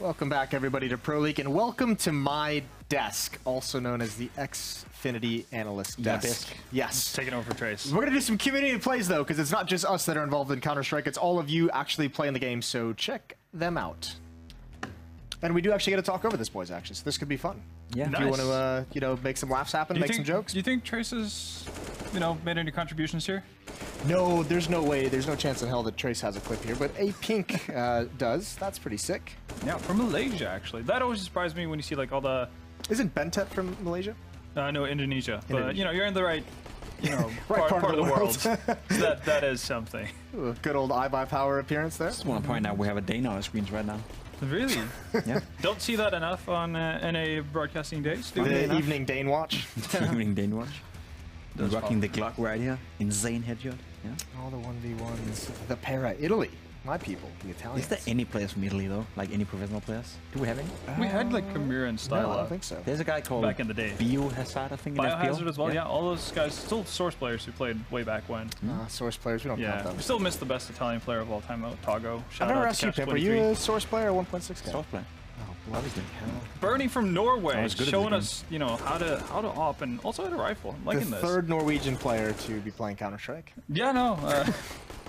Welcome back, everybody, to Pro League, and welcome to my desk, also known as the Xfinity Analyst desk. Yes. Taking over for Trace. We're going to do some community plays, though, because it's not just us that are involved in Counter-Strike. It's all of you actually playing the game, so check them out. And we do actually get to talk over this, boys, actually, so this could be fun. Yeah. If you want to, make some laughs happen, make some jokes. Do you think Trace has, made any contributions here? No, there's no way. There's no chance in hell that Trace has a clip here, but A Pink does. That's pretty sick. Yeah, from Malaysia, actually. That always surprised me when you see, like, all the... Isn't Bentet from Malaysia? No, Indonesia. But, you're in the right, right part of the world. So that is something. Ooh, good old iBuyPower appearance there. Just want to point out we have a Dane on our screens right now. Really? Yeah. Don't see that enough on NA broadcasting days. The evening Dane watch. Evening Dane watch. Rocking the Glock right here. Insane headshot. Yeah. All the 1v1s. The Para Italy. My people, the Italians. Is there any players from Italy, though? Like any professional players? Do we have any? We had, like, Kamira and Styla. No, I don't think so. There's a guy called back in the day. Biohazard, I think. Biohazard as well, yeah. All those guys, still Source players who played way back when. Source players, we don't count them. We still miss the best Italian player of all time, Togo. I've never asked you, Pimp, are you a Source player or 1.6 guy? Source player. Oh, bloody hell. Bernie from Norway, showing us, how to op and also how to rifle. I'm liking this. The third Norwegian player to be playing Counter-Strike. Yeah, no.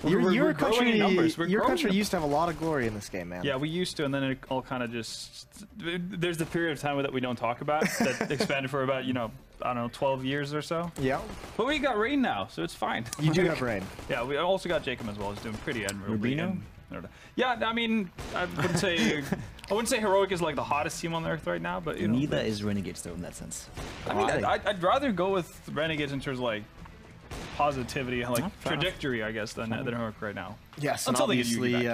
Your country country used to have a lot of glory in this game, man. Yeah, we used to, and then it all kind of just... There's the period of time that we don't talk about that expanded for about, I don't know, 12 years or so. Yeah. But we got Rain now, so it's fine. You do have Rain. Yeah, we also got Jacob as well. He's doing pretty admirably. Rubino? Yeah, I mean, I wouldn't say Heroic is like the hottest team on Earth right now, but neither is Renegades though in that sense. I mean, I'd rather go with Renegades in terms of like positivity and like trajectory, I guess, than Heroic right now. Yes, and obviously,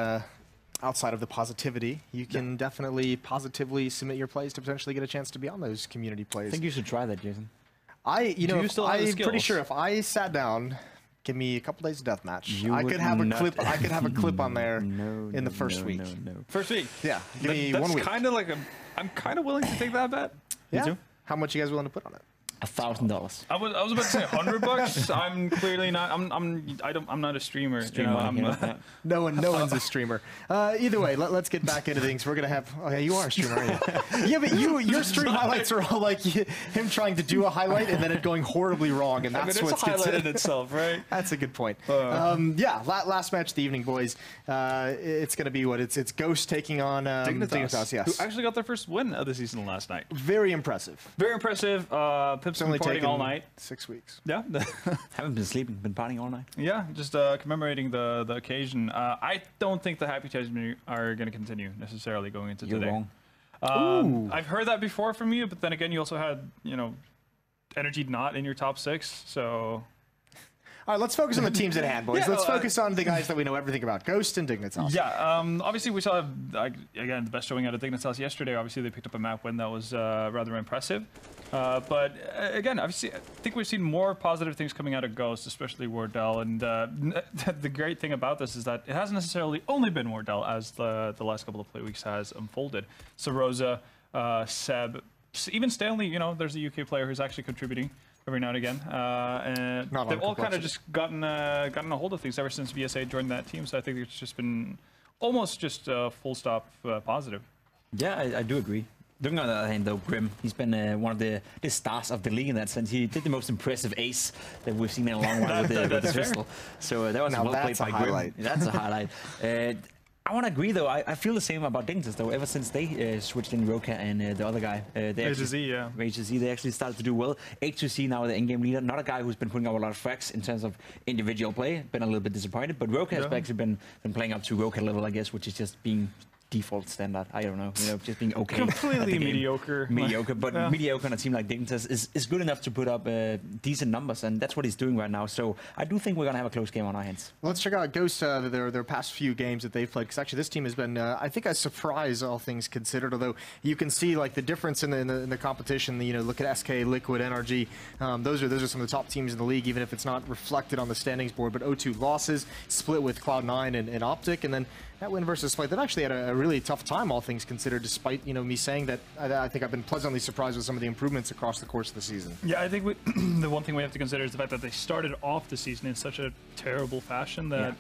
outside of the positivity, you can definitely positively submit your plays to potentially get a chance to be on those community plays. I think you should try that, Jason. I'm pretty sure if I sat down. Give me a couple days of deathmatch. I could have a clip. I could have a clip on there in the first week. First week. Yeah. Give me 1 week. Kind of like I'm kind of willing to take that bet. Yeah. Me too. How much you guys willing to put on it? $1,000. I was about to say $100. I'm clearly not. I'm not a streamer. No one's a streamer. Either way, let's get back into things. We're gonna have. Oh yeah, you are a streamer. Yeah, but your stream highlights are all like him trying to do a highlight and then it going horribly wrong, and that's what's a highlight in itself, right? That's a good point. Yeah, last match of the evening, boys. It's gonna be what it's Ghost taking on Dignitas. Yes, who actually got their first win of the season last night. Very impressive. Very impressive. Pip's been partying all night. 6 weeks. Yeah. Haven't been sleeping, been partying all night. Yeah, just commemorating the occasion. I don't think the Happy Times are going to continue necessarily going into today. You're wrong. I've heard that before from you, but then again, you also had, Energy not in your top 6, so... All right, let's focus on the teams at hand, boys. Let's focus on the guys that we know everything about. Ghost and Dignitas. Yeah, obviously we saw, again, the best showing out of Dignitas yesterday. Obviously they picked up a map win that was rather impressive. But again, I think we've seen more positive things coming out of Ghost, especially Wardell. And the great thing about this is that it hasn't necessarily only been Wardell as the last couple of play weeks has unfolded. So Rosa, Seb, even Stanley, there's a UK player who's actually contributing every now and again, and they've all kind of just gotten a hold of things ever since VSA joined that team. So I think it's just been almost just full stop positive. Yeah, I do agree. Looking on the other hand, though, Grim, he's been one of the stars of the league in that sense. He did the most impressive ace that we've seen in a long while with the pistol. So that was well played by Grim. That's a highlight. I want to agree, though. I feel the same about Dignitas, though. Ever since they switched in Roka and the other guy, HZ, they actually started to do well. H2C now the in-game leader, not a guy who's been putting up a lot of frags in terms of individual play. Been a little bit disappointed, but Roka has actually been playing up to Roka level, I guess, which is just being default standard. I don't know, just being okay. Completely mediocre. Mediocre, but mediocre on a team like Dignitas is good enough to put up decent numbers, and that's what he's doing right now. So I do think we're gonna have a close game on our hands. Well, let's check out Ghost. Their past few games that they've played, because actually this team has been, I think, a surprise, all things considered. Although you can see like the difference in the competition. Look at SK, Liquid, NRG. Those are some of the top teams in the league, even if it's not reflected on the standings board. But O2 losses, split with Cloud9 and Optic, and then that win versus Spite, that actually had a really tough time, all things considered, despite me saying that I think I've been pleasantly surprised with some of the improvements across the course of the season. Yeah, I think the one thing we have to consider is the fact that they started off the season in such a terrible fashion that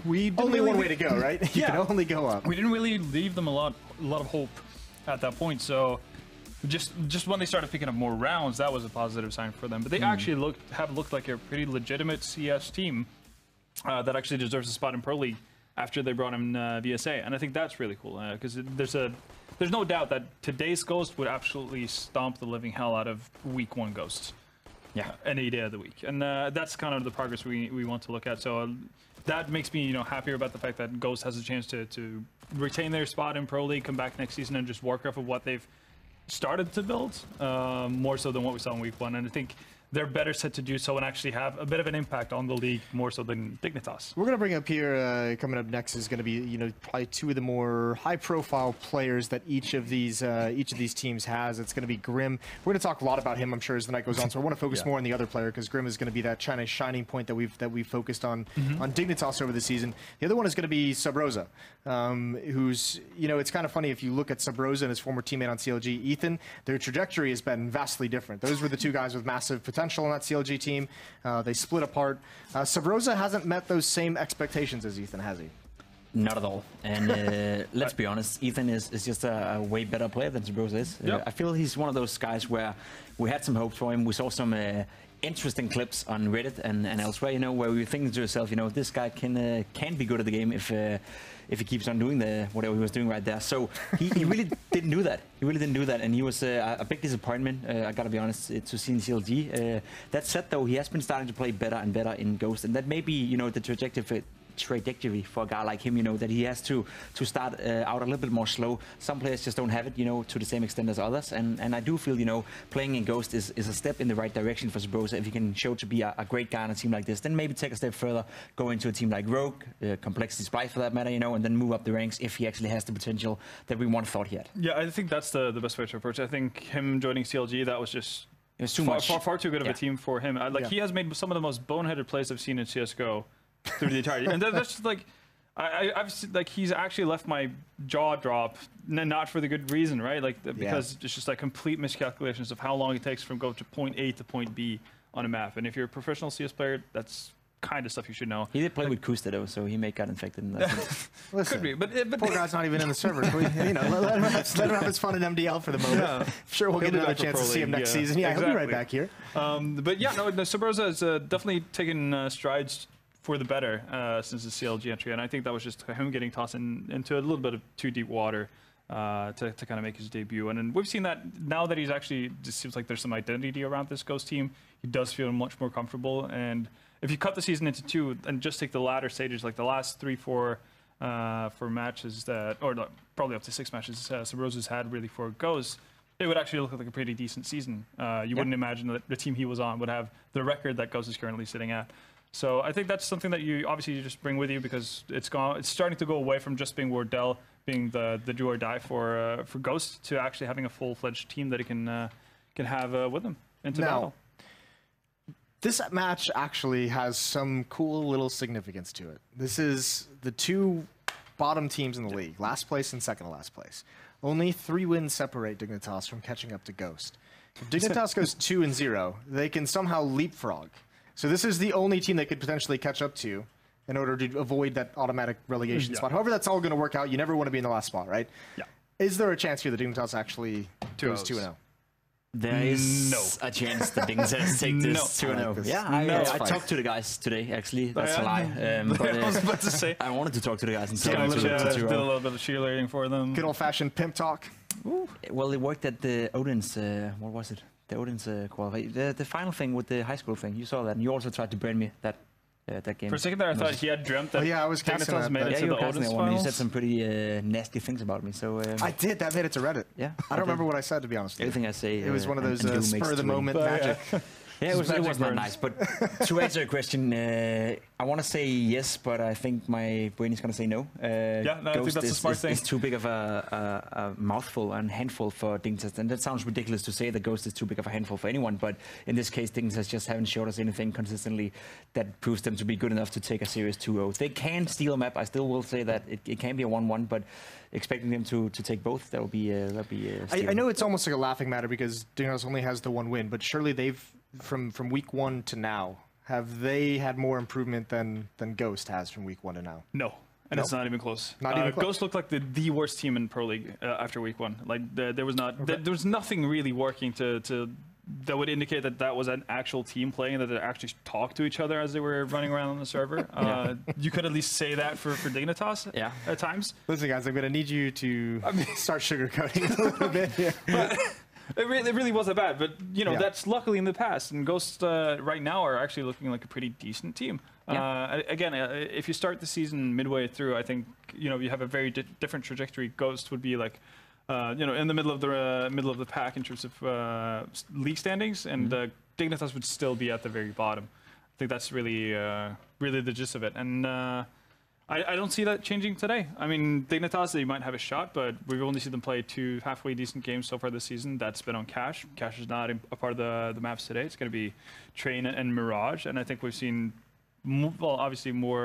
we didn't only really one way to go, right? You can only go up. We didn't really leave them a lot of hope at that point. So just when they started picking up more rounds, that was a positive sign for them. But they actually have looked like a pretty legitimate CS team that actually deserves a spot in Pro League after they brought in VSA, and I think that's really cool because there's no doubt that today's Ghost would absolutely stomp the living hell out of Week 1 Ghosts. Yeah, any day of the week, and that's kind of the progress we want to look at. So that makes me happier about the fact that Ghost has a chance to retain their spot in Pro League, come back next season, and just work off of what they've started to build, more so than what we saw in Week 1. And I think they're better set to do so and actually have a bit of an impact on the league more so than Dignitas. We're going to bring up here, coming up next is going to be, probably two of the more high-profile players that each of these teams has. It's going to be Grim. We're going to talk a lot about him, I'm sure, as the night goes on. So I want to focus more on the other player because Grim is going to be that China shining point that we've focused on Dignitas over the season. The other one is going to be Subroza, who's it's kind of funny if you look at Subroza and his former teammate on CLG, Ethan. Their trajectory has been vastly different. Those were the two guys with massive potential on that CLG team. They split apart. Subroza hasn't met those same expectations as Ethan, has he? Not at all. And let's be honest, Ethan is just a way better player than Subroza is. I feel he's one of those guys where we had some hope for him. We saw some interesting clips on Reddit and elsewhere, where we were thinking to yourself, this guy can be good at the game if he keeps on doing whatever he was doing right there. So he really didn't do that. He really didn't do that, and he was a big disappointment, I gotta be honest, to see in CLG. That said, though, he has been starting to play better and better in Ghost, and that may be, the trajectory for a guy like him, that he has to start out a little bit more slow. Some players just don't have it, to the same extent as others, and I do feel, playing in Ghost is a step in the right direction for Subroza. If he can show to be a great guy on a team like this, then maybe take a step further, go into a team like Rogue, Complexity Spy for that matter, and then move up the ranks if he actually has the potential that we once thought he had. Yeah, I think that's the best way to approach it. I think him joining CLG, that was just far too good of a team for him. He has made some of the most boneheaded plays I've seen in CSGO through the entirety, and that's just I've he's actually left my jaw drop, not for the good reason, right? Because it's just complete miscalculations of how long it takes from go to point A to point B on a map. And if you're a professional CS player, that's kind of stuff you should know. He did play with Kusta though, so he may got infected in that sense. Listen, could be, but poor guy's not even in the server. Let him have his fun in MDL for the moment. Yeah. Sure, we'll get another chance to see him next season. Yeah, exactly. He'll be right back here. But yeah, no, Subroza has definitely taken strides for the better since the CLG entry, and I think that was just him getting tossed into a little bit of too deep water to kind of make his debut. And then we've seen that now that he's actually, just seems like there's some identity around this Ghost team. He does feel much more comfortable, and if you cut the season into two and just take the latter stages, like the last 3-4 for matches that, or probably up to 6 matches Subroza's had really for Ghost, it would actually look like a pretty decent season. You wouldn't imagine that the team he was on would have the record that Ghost is currently sitting at. So I think that's something that you just bring with you, because it's starting to go away from just being Wardell being the do or die for Ghost to actually having a full-fledged team that he can have with him into battle. This match actually has some cool little significance to it. This is the two bottom teams in the league, last place and second to last place. Only 3 wins separate Dignitas from catching up to Ghost. If Dignitas goes 2-0, they can somehow leapfrog. So this is the only team they could potentially catch up to in order to avoid that automatic relegation spot. However, that's all going to work out. You never want to be in the last spot, right? Yeah. Is there a chance here that Dignitas actually goes 2-0? There is a chance that Dignitas take this 2-0. Yeah, I talked to the guys today, actually. That's a lie. But, I was about to say. I wanted to talk to the guys and did a little bit of cheerleading for them. Good old-fashioned pimp talk. Ooh. Well, it worked at the Odin's, what was it? The Odin's qualifier. The final thing with the high school thing. You saw that, and you also tried to brand me that game. For a second there, I thought he had dreamt that I was Dignitas made it to the Odin's finals. You said some pretty nasty things about me. So I did. That made it to Reddit. Yeah, I don't remember what I said, to be honest. Everything I say. It was one of those spur of the moment magic. Yeah, it was not nice. But to answer your question, I want to say yes, but I think my brain is going to say no. I think that's a smart thing. It's too big of a mouthful and handful for Dignitas. And that sounds ridiculous to say that Ghost is too big of a handful for anyone. But in this case, Dignitas just haven't showed us anything consistently that proves them to be good enough to take a serious 2-0. They can steal a map. I still will say that it can be a 1-1, but expecting them to take both, that would be I know it's almost like a laughing matter because Dignitas only has the 1 win, but surely they've from week 1 to now have they had more improvement than Ghost has from week 1 to now? No. And it's not even close. Not even close. Ghost looked like the worst team in Pro League after week 1. Like there was nothing really working that would indicate that was an actual team playing, that they actually talked to each other as they were running around on the server. You could at least say that for Dignitas at times. Listen, guys, I'm going to need you to start sugarcoating a little bit here. But it really wasn't bad, but that's luckily in the past. And Ghost right now are actually looking like a pretty decent team. Again, if you start the season midway through, I think you have a very different trajectory. Ghost would be like in the middle of the pack in terms of league standings, and Dignitas would still be at the very bottom. I think that's really the gist of it, and I don't see that changing today. I mean, Dignitas, they might have a shot, but we've only seen them play 2 halfway decent games so far this season. That's been on Cash. Cash is not a part of the maps today. It's going to be Train and Mirage, and I think we've seen obviously more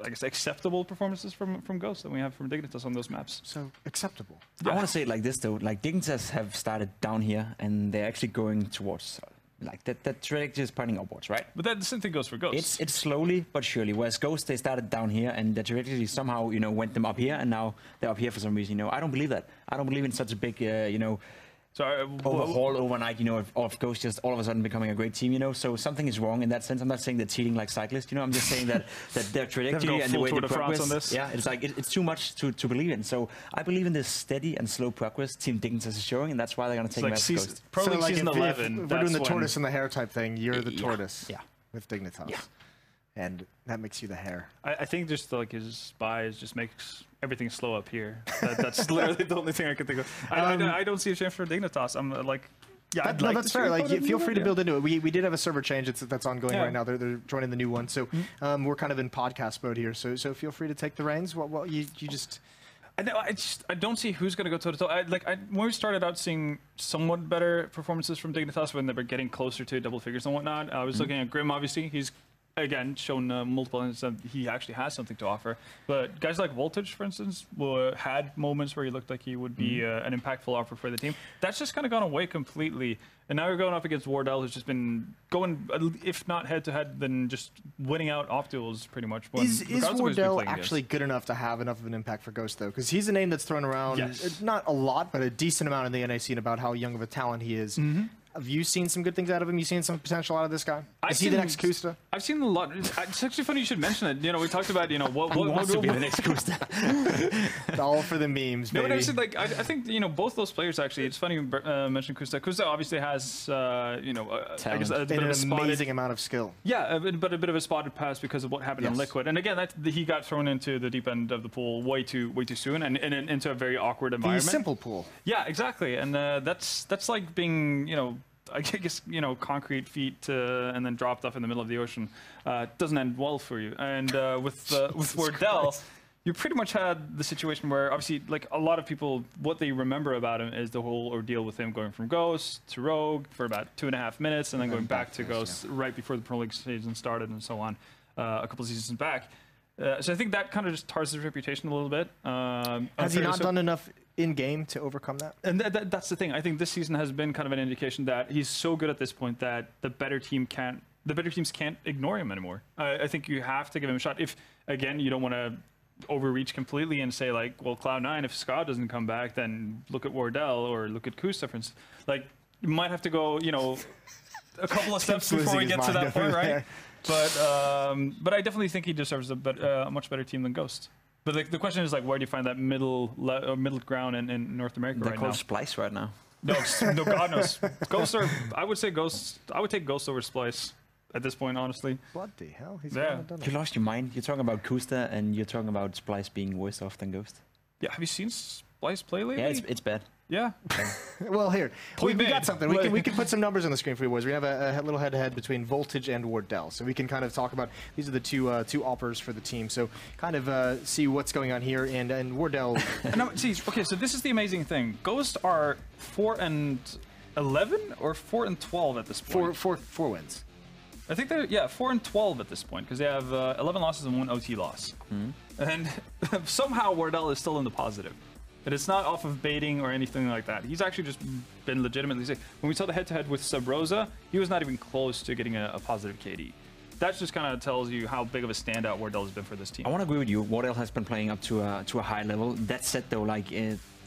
I guess acceptable performances from Ghost than we have from Dignitas on those maps. So acceptable. I want to say it like this though, like Dignitas have started down here and they're actually going towards like that trajectory is pointing upwards, right? But the same thing goes for Ghost. It's slowly but surely. Whereas Ghost, they started down here and the trajectory somehow went them up here, and now they're up here for some reason. I don't believe that. I don't believe in such a big overhaul overnight, of Ghost just all of a sudden becoming a great team, So something is wrong in that sense. I'm not saying they're cheating like cyclists, I'm just saying that their trajectory and the way they progress, on this. it's like it's too much to believe in. So I believe in this steady and slow progress Team Dignitas is showing, and that's why they're going to take Ghost. Pro League season 11. We're doing the tortoise and the hare type thing. You're the tortoise with Dignitas. Yeah. And that makes you the hare. I think just like his buys just makes everything slow up here. That's literally the only thing I can think of. I don't see a chance for Dignitas. I'm like, that's fair. Like, feel free to build into it. We did have a server change that's ongoing right now. They're joining the new one, so we're kind of in podcast mode here. So feel free to take the reins. Well, you just. I don't see who's going to go toe to toe. When we started out seeing somewhat better performances from Dignitas when they were getting closer to double figures and whatnot, I was looking at Grim. Obviously, he's again shown multiple instances that he actually has something to offer. But guys like Voltage, for instance, had moments where he looked like he would be an impactful offer for the team. That's just kind of gone away completely. And now you're going up against Wardell, who's just been going, if not head-to-head, then just winning out off duels pretty much. Is Wardell actually good enough to have enough of an impact for Ghost, though? Because he's a name that's thrown around, not a lot, but a decent amount in the NA scene about how young of a talent he is. Have you seen some good things out of him? You seen some potential out of this guy? Is he the next Kusta? I've seen a lot. It's actually funny you should mention it. We talked about what wants to be the next Kusta. All for the memes, baby. No, but actually, I think both those players actually. It's funny you mention Kusta. Kusta obviously has I guess a bit of a amazing amount of skill. Yeah, but a bit of a spotted pass because of what happened in Liquid. And again, he got thrown into the deep end of the pool way too soon and into a very awkward environment. The simple pool. Yeah, exactly. And that's like being I guess concrete feet and then dropped off in the middle of the ocean doesn't end well for you. And with Wardell, you pretty much had the situation where obviously like a lot of people, what they remember about him is the whole ordeal with him going from Ghost to Rogue for about 2.5 minutes and then going back to Ghost right before the Pro League season started and so on a couple of seasons back. So I think that kind of just tars his reputation a little bit. Has he not done enough in-game to overcome that? And that's the thing. I think this season has been kind of an indication that he's so good at this point that the better teams can't ignore him anymore. I think you have to give him a shot. If, again, you don't want to overreach completely and say, like, well, Cloud9, if Scott doesn't come back, then look at Wardell or look at Kusta, for instance. Like, you might have to go, a couple of steps before we get to that point, right? But I definitely think he deserves a much better team than Ghost. But the question is, like, where do you find that middle ground in North America right now? They're called Splice right now. No, God knows. I would take Ghost over Splice at this point, honestly. What the hell? You lost your mind. You're talking about Kusta and you're talking about Splice being worse off than Ghost. Yeah, have you seen Splice play lately? Yeah, it's bad. Yeah. Well, here we got something. We can put some numbers on the screen for you boys. We have a little head-to-head between Voltage and Wardell, so we can kind of talk about these are the two offers for the team. So kind of see what's going on here, and Wardell. Okay, so this is the amazing thing. Ghost are 4-11 or 4-12 at this point. Four wins. I think they're 4-12 at this point because they have 11 losses and 1 OT loss. And somehow Wardell is still in the positive. And it's not off of baiting or anything like that. He's actually just been legitimately sick. When we saw the head-to-head with Sub Rosa, he was not even close to getting a positive KD. That just kind of tells you how big of a standout Wardell has been for this team. I want to agree with you. Wardell has been playing up to a high level. That said, though, like,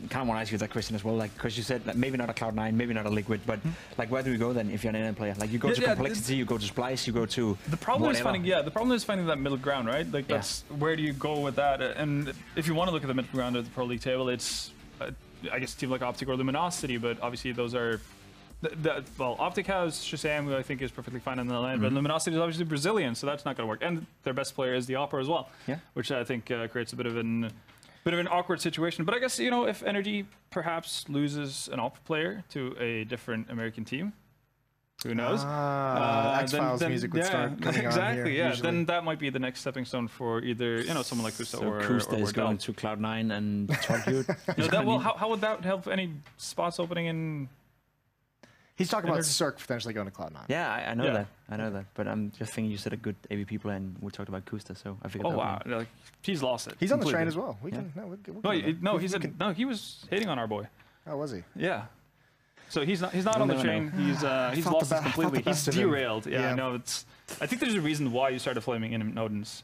kind of want to ask you that question as well. Like, because you said like, maybe not a Cloud9, maybe not a Liquid, but like, where do you go then if you're an NM player? Like, you go to Complexity, you go to Splice, you go to the problem whatever. the problem is finding that middle ground, right? Like, that's where do you go with that? And if you want to look at the middle ground of the Pro League table, it's I guess a team like Optic or Luminosity, but obviously those are. Well, Optic has Shazam, who I think is perfectly fine in the land, but Luminosity is obviously Brazilian, so that's not going to work. And their best player is the Opera as well, which I think creates a bit of an awkward situation. But I guess, you know, if Energy perhaps loses an Opera player to a different American team, who knows? X-Files music would start coming on here, then that might be the next stepping stone for either, you know, someone like Kusta or Kusta is going to Cloud9 and Torque. Well, how would that help any spots opening in? He's talking about Cirque potentially going to Cloud9. Yeah, I know that. I know that. But I'm just thinking you said a good AVP player, and we talked about Kusta, so I figured. Oh wow, like, he's lost it. He's on the train as well. We can. He was hating on our boy. Oh, was he? Yeah. So he's not on the train. He's lost it completely. He's derailed. Yeah, no, it's. I think there's a reason why you started flaming in Odin's.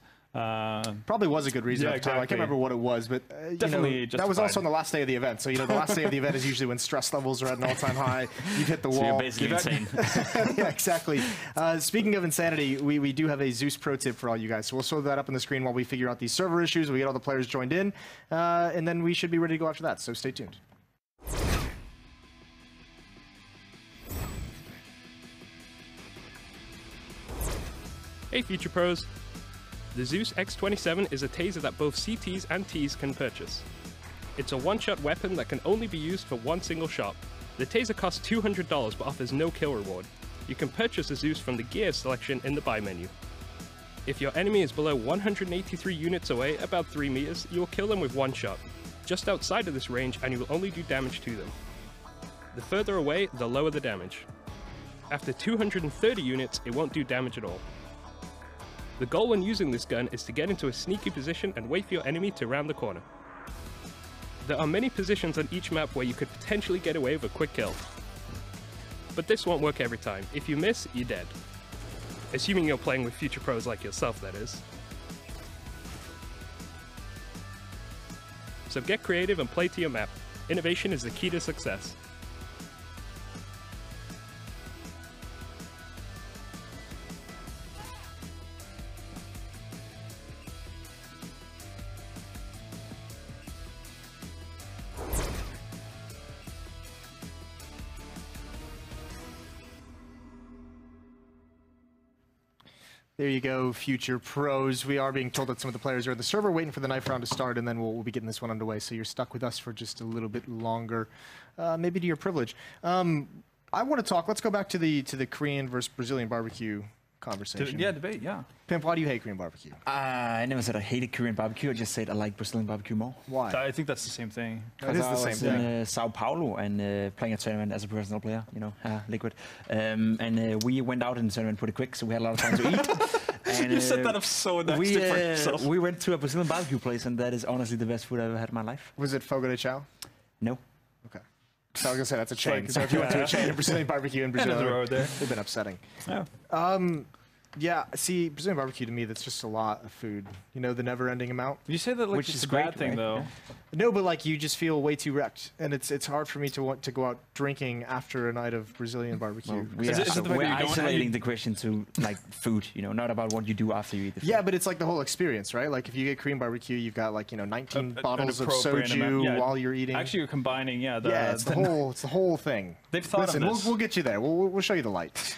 Probably was a good reason at the time. I can't remember what it was, but definitely that was also on the last day of the event. So, you know, the last day of the event is usually when stress levels are at an all-time high. You've hit the wall. So you're basically insane. Yeah, exactly. Speaking of insanity, we do have a Zeus pro tip for all you guys. So we'll show that up on the screen while we figure out these server issues. We get all the players joined in, and then we should be ready to go after that. So stay tuned. Hey Future Pros! The Zeus X27 is a taser that both CTs and Ts can purchase. It's a one-shot weapon that can only be used for one single shot. The taser costs $200 but offers no kill reward. You can purchase the Zeus from the gear selection in the buy menu. If your enemy is below 183 units away, about 3 meters, you will kill them with one shot. Just outside of this range and you will only do damage to them. The further away, the lower the damage. After 230 units, it won't do damage at all. The goal when using this gun is to get into a sneaky position and wait for your enemy to round the corner. There are many positions on each map where you could potentially get away with a quick kill. But this won't work every time. If you miss, you're dead. Assuming you're playing with future pros like yourself, that is. So get creative and play to your map. Innovation is the key to success. There you go, future pros. We are being told that some of the players are in the server waiting for the knife round to start, and then we'll be getting this one underway. So you're stuck with us for just a little bit longer, maybe to your privilege. I want to talk. Let's go back to the Korean versus Brazilian barbecue conversation. Debate. Pimp, why do you hate Korean barbecue? I never said I hated Korean barbecue. I just said I like Brazilian barbecue more. Why? I think that's the same thing. It is the same thing. I was in Sao Paulo and playing a tournament as a professional player, you know, Liquid. And we went out in the tournament pretty quick, so we had a lot of time to eat. And, you set that up so nicely for yourself. We went to a Brazilian barbecue place, and that is honestly the best food I've ever had in my life. Was it Fogo de Chao? No. Okay. So I was going to say that's a chain. So if you went to a chain of Brazilian barbecue in Brazil, they've been upsetting. Yeah. Yeah, see, Brazilian barbecue to me, that's just a lot of food. You know, the never-ending amount. You say that like which it's is a bad great, thing, right? though. No, but like you just feel way too wrecked, and it's hard for me to want to go out drinking after a night of Brazilian barbecue. Well, we're isolating the question to like food, you know, not about what you do after you eat the food. Yeah, but it's like the whole experience, right? Like if you get Korean barbecue, you've got like 19 bottles of soju while you're eating. Actually, you're combining, it's the whole thing. They've thought of this. We'll get you there. We'll show you the light.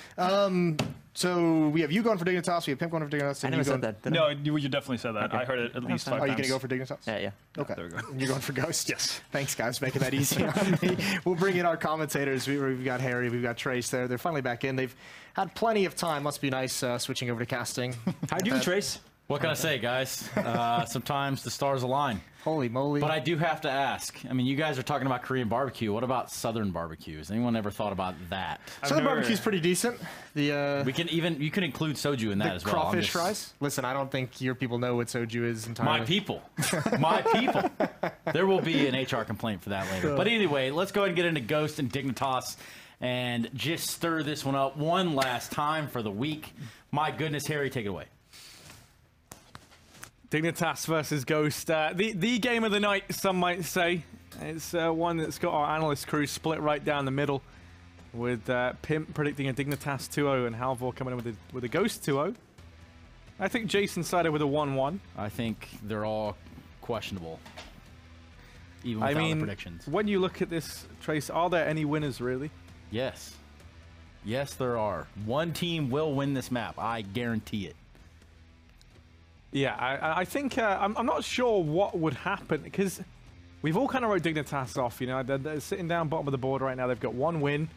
So we have you going for Dignitas, we have Pimp going for Dignitas. I never said that. No, you definitely said that. Okay. I heard it at least 5 times. Are you going to go for Dignitas? Yeah. Okay. There we go. You're going for Ghost? Yes. Thanks, guys, making that easy on me. We'll bring in our commentators. We've got Harry, we've got Trace there. They're finally back in. They've had plenty of time. Must be nice switching over to casting. How you doing, Trace? What can I say, guys? Sometimes the stars align. Holy moly. But I do have to ask. I mean, you guys are talking about Korean barbecue. What about Southern barbecue? Has anyone ever thought about that? Southern barbecue's pretty decent. You can include soju in that as well. Crawfish fries? Listen, I don't think your people know what soju is entirely. My people. My people. There will be an HR complaint for that later. But anyway, let's go ahead and get into Ghost and Dignitas and just stir this one up one last time for the week. My goodness, Harry, take it away. Dignitas versus Ghost. The game of the night, some might say. It's one that's got our analyst crew split right down the middle, with Pimp predicting a Dignitas 2-0 and Halvor coming in with a Ghost 2-0. I think Jason sided with a 1-1. I think they're all questionable, even without the predictions. When you look at this, Trace, are there any winners, really? Yes. Yes, there are. One team will win this map. I guarantee it. Yeah, I think I'm not sure what would happen, because we've all kind of wrote Dignitas off. You know, they're sitting down bottom of the board right now. They've got one win.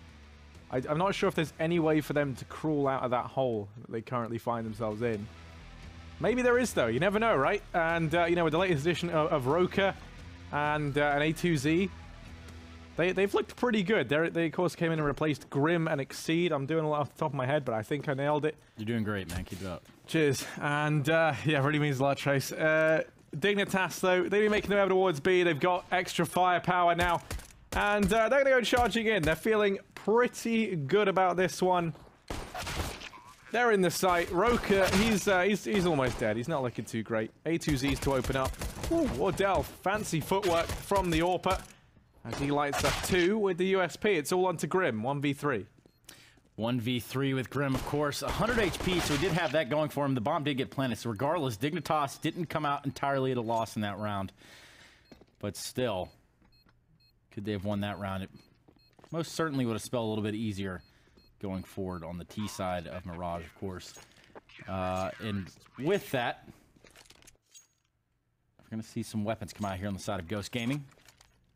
I'm not sure if there's any way for them to crawl out of that hole that they currently find themselves in. Maybe there is, though. You never know, right? And, you know, with the latest edition of Roka and an A2Z, they've looked pretty good. They, of course, came in and replaced Grim and Exceed. I'm doing a lot off the top of my head, but I think I nailed it. You're doing great, man. Keep it up. Cheers. And, yeah, really means a lot, Trace. Dignitas, though, they've been making their way towards B. They've got extra firepower now. And they're going to go charging in. They're feeling pretty good about this one. They're in the site. Roka, he's almost dead. He's not looking too great. A2Z's to open up. Ooh, Wardell, fancy footwork from the AWPer. As he lights up 2 with the USP. It's all on to Grim, 1v3. 1v3 with Grim, of course. 100 HP, so he did have that going for him. The bomb did get planted. So regardless, Dignitas didn't come out entirely at a loss in that round. But still, could they have won that round? It most certainly would have spelled a little bit easier going forward on the T side of Mirage, of course. And with that, we're going to see some weapons come out here on the side of Ghost Gaming.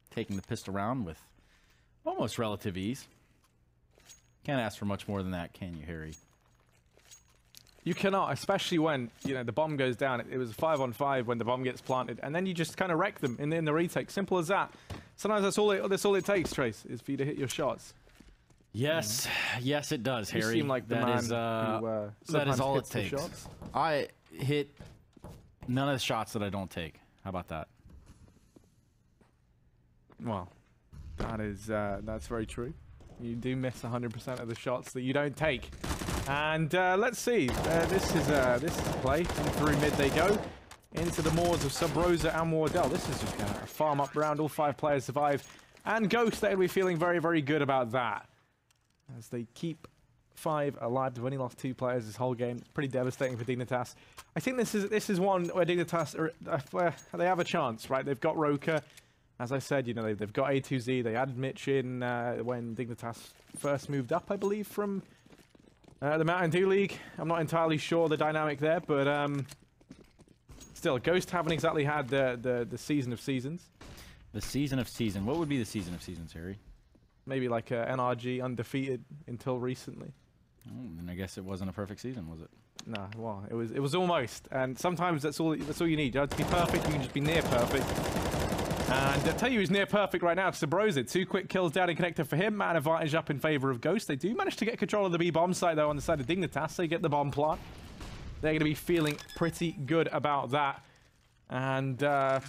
Taking the pistol round with almost relative ease. Can't ask for much more than that, can you, Harry? You cannot, especially when, you know, the bomb goes down. It was a 5-on-5 when the bomb gets planted, and then you just kind of wreck them in the retake. Simple as that. Sometimes that's all it takes, Trace, is for you to hit your shots. Yes, yes, it does, Harry. You seem like the man who that is all it hits the takes. shots. I hit none of the shots that I don't take. How about that? Well, that's very true. You do miss 100% of the shots that you don't take. And let's see. This is play. And through mid they go. Into the moors of Sub Rosa and Wardell. This is just a farm up round. All 5 players survive. And Ghost, they'll be feeling very, very good about that. As they keep 5 alive. They've only lost 2 players this whole game. It's pretty devastating for Dignitas. I think this is one where Dignitas where they have a chance, right? They've got Roka. As I said, you know, they've got A2Z. They added Mitch in when Dignitas first moved up, I believe, from the Mountain Dew League. I'm not entirely sure the dynamic there, but still, Ghost haven't exactly had the season of seasons. The season of season. What would be the season of seasons, Harry? Maybe like NRG undefeated until recently. And I guess it wasn't a perfect season, was it? No, well, it was almost. And sometimes that's all you need. You don't have to be perfect. You can just be near perfect. And I'll tell you who's near perfect right now. It's Sabrosa. 2 quick kills down in connector for him. Man advantage up in favor of Ghost. They do manage to get control of the B bomb site, though, on the side of Dignitas. They get the bomb plant. They're going to be feeling pretty good about that. And, well,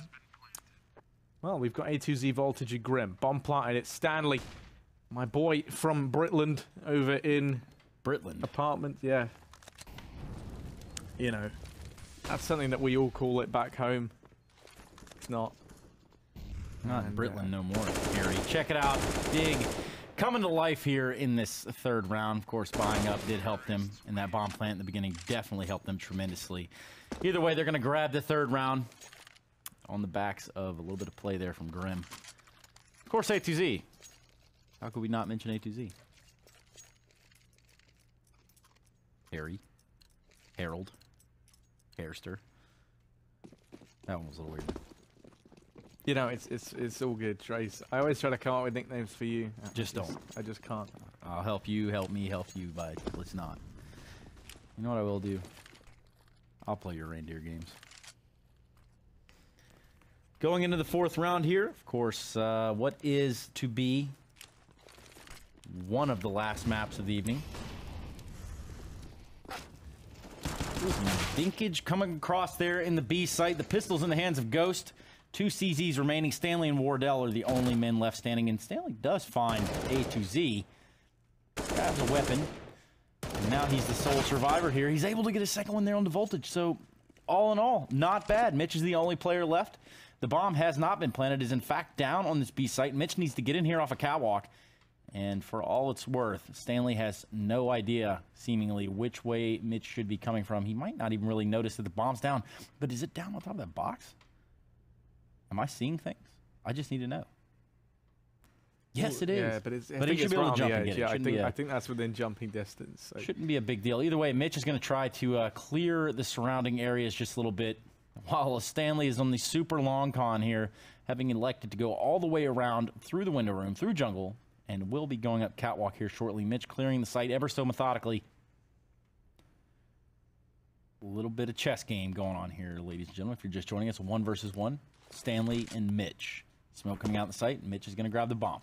we've got A2Z Voltage and Grim. Bomb planted. It's Stanley, my boy from Britland over in Britland apartment. Yeah. You know, that's something that we all call it back home. It's not. Not in Britland no more, Harry. Check it out. Dig coming to life here in this 3rd round. Of course, buying up did help them, and that bomb plant in the beginning definitely helped them tremendously. Either way, they're going to grab the 3rd round on the backs of a little bit of play there from Grim. Of course, A2Z. How could we not mention A2Z? Harry. Harold. Hairster. That one was a little weird. You know, it's all good, Trace. I always try to come up with nicknames for you. I just can't. I'll help you, help me, help you, but let's not. You know what I will do? I'll play your reindeer games. Going into the 4th round here, of course, what is to be one of the last maps of the evening. Linkage coming across there in the B site. The pistol's in the hands of Ghost. 2 CZs remaining. Stanley and Wardell are the only men left standing, and Stanley does find A2Z. Grabs a weapon. And now he's the sole survivor here. He's able to get a second one there on the Voltage. So, all in all, not bad. Mitch is the only player left. The bomb has not been planted. Is in fact down on this B site. Mitch needs to get in here off a catwalk. And for all it's worth, Stanley has no idea, seemingly, which way Mitch should be coming from. He might not even really notice that the bomb's down. But is it down on top of that box? Am I seeing things? I just need to know. Yes, it is. Yeah, but he should be able to jump and get it. Yeah, I think that's within jumping distance. So. Shouldn't be a big deal. Either way, Mitch is going to try to clear the surrounding areas just a little bit, while Stanley is on the super long con here, having elected to go all the way around through the window room, through jungle, and will be going up catwalk here shortly. Mitch clearing the site ever so methodically. A little bit of chess game going on here, ladies and gentlemen. If you're just joining us, 1 versus 1. Stanley and Mitch. Smoke coming out the site. Mitch is going to grab the bomb.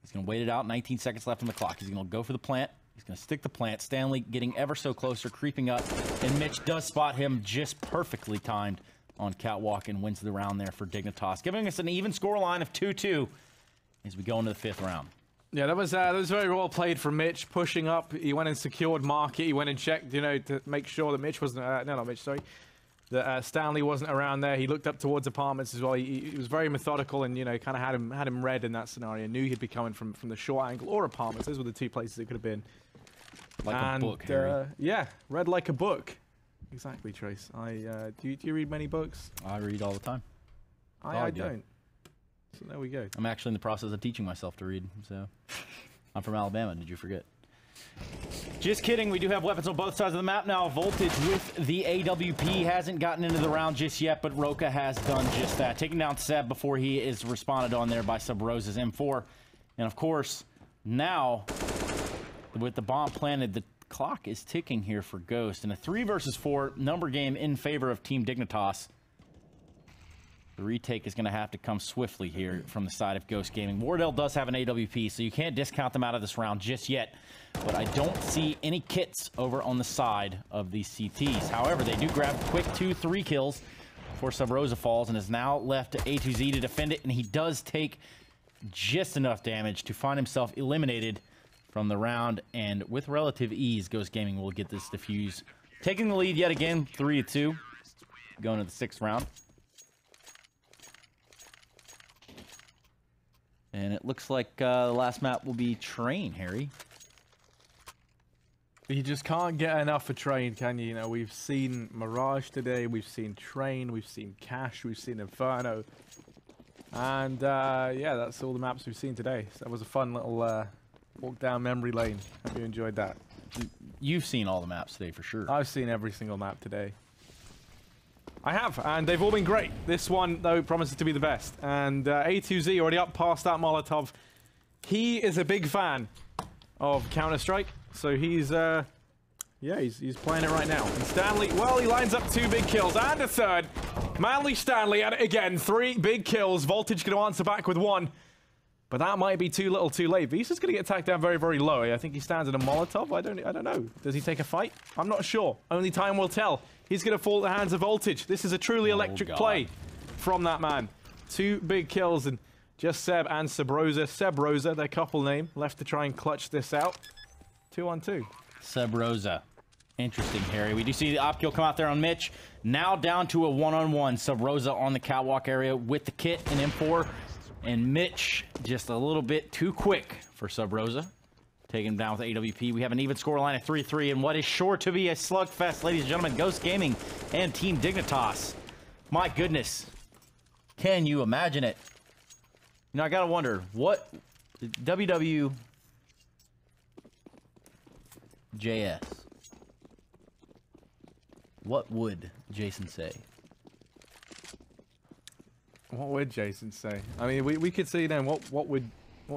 He's going to wait it out. 19 seconds left on the clock. He's going to go for the plant. He's going to stick the plant. Stanley getting ever so closer, creeping up. And Mitch does spot him just perfectly timed on catwalk and wins the round there for Dignitas, giving us an even score line of 2-2 as we go into the 5th round. Yeah, that was very well played from Mitch, pushing up. He went and secured market. He went and checked, you know, to make sure that Mitch wasn't... no, not Mitch, sorry. That Stanley wasn't around there. He looked up towards apartments as well. He was very methodical and, you know, kind of had him read in that scenario. Knew he'd be coming from the short angle or apartments. Those were the 2 places it could have been. Like a book, Harry. Yeah, read like a book. Exactly, Trace. Do you read many books? I read all the time. I don't. So there we go. I'm actually in the process of teaching myself to read, so... I'm from Alabama, did you forget? Just kidding, we do have weapons on both sides of the map now. Voltage with the AWP hasn't gotten into the round just yet, but Roka has done just that. Taking down Seb before he is responded on there by Sub Rose's M4. And of course, now, with the bomb planted, the clock is ticking here for Ghost. And a 3 versus 4 number game in favor of Team Dignitas. The retake is going to have to come swiftly here from the side of Ghost Gaming. Wardell does have an AWP, so you can't discount them out of this round just yet. But I don't see any kits over on the side of these CTs. However, they do grab quick 2-3 kills before Sub Rosa falls and is now left to A2Z to defend it. And he does take just enough damage to find himself eliminated from the round. And with relative ease, Ghost Gaming will get this defuse. Taking the lead yet again, 3-2. Going to the 6th round. And it looks like the last map will be Train, Harry. You just can't get enough for Train, can you? You know, we've seen Mirage today, we've seen Train, we've seen Cash, we've seen Inferno. And, yeah, that's all the maps we've seen today. So that was a fun little walk down memory lane. Hope you enjoyed that. You've seen all the maps today, for sure. I've seen every single map today. I have, and they've all been great. This one, though, promises to be the best. And A2Z already up past that Molotov. He is a big fan of Counter-Strike, so he's, yeah, he's playing it right now. And Stanley, well, he lines up 2 big kills and a 3rd. Manly Stanley at it again, 3 big kills. Voltage going to answer back with 1. But that might be too little too late. Visa's going to get attacked down very, very low. I think he stands in a Molotov. I don't know. Does he take a fight? I'm not sure. Only time will tell. He's going to fall at the hands of Voltage. This is a truly electric play from that man. 2 big kills and just Seb and Seb Rosa, their couple name, left to try and clutch this out. 2-on-2. Seb Rosa. Interesting, Harry. We do see the op kill come out there on Mitch. Now down to a 1-on-1. Seb Rosa on the catwalk area with the kit and M4. And Mitch just a little bit too quick for Sub Rosa. Taking him down with AWP. We have an even score line of 3-3 and what is sure to be a slugfest, ladies and gentlemen. Ghost Gaming and Team Dignitas. My goodness. Can you imagine it? You know, I gotta wonder, what WWJS, what would Jason say? What would Jason say? I mean, we could see then what would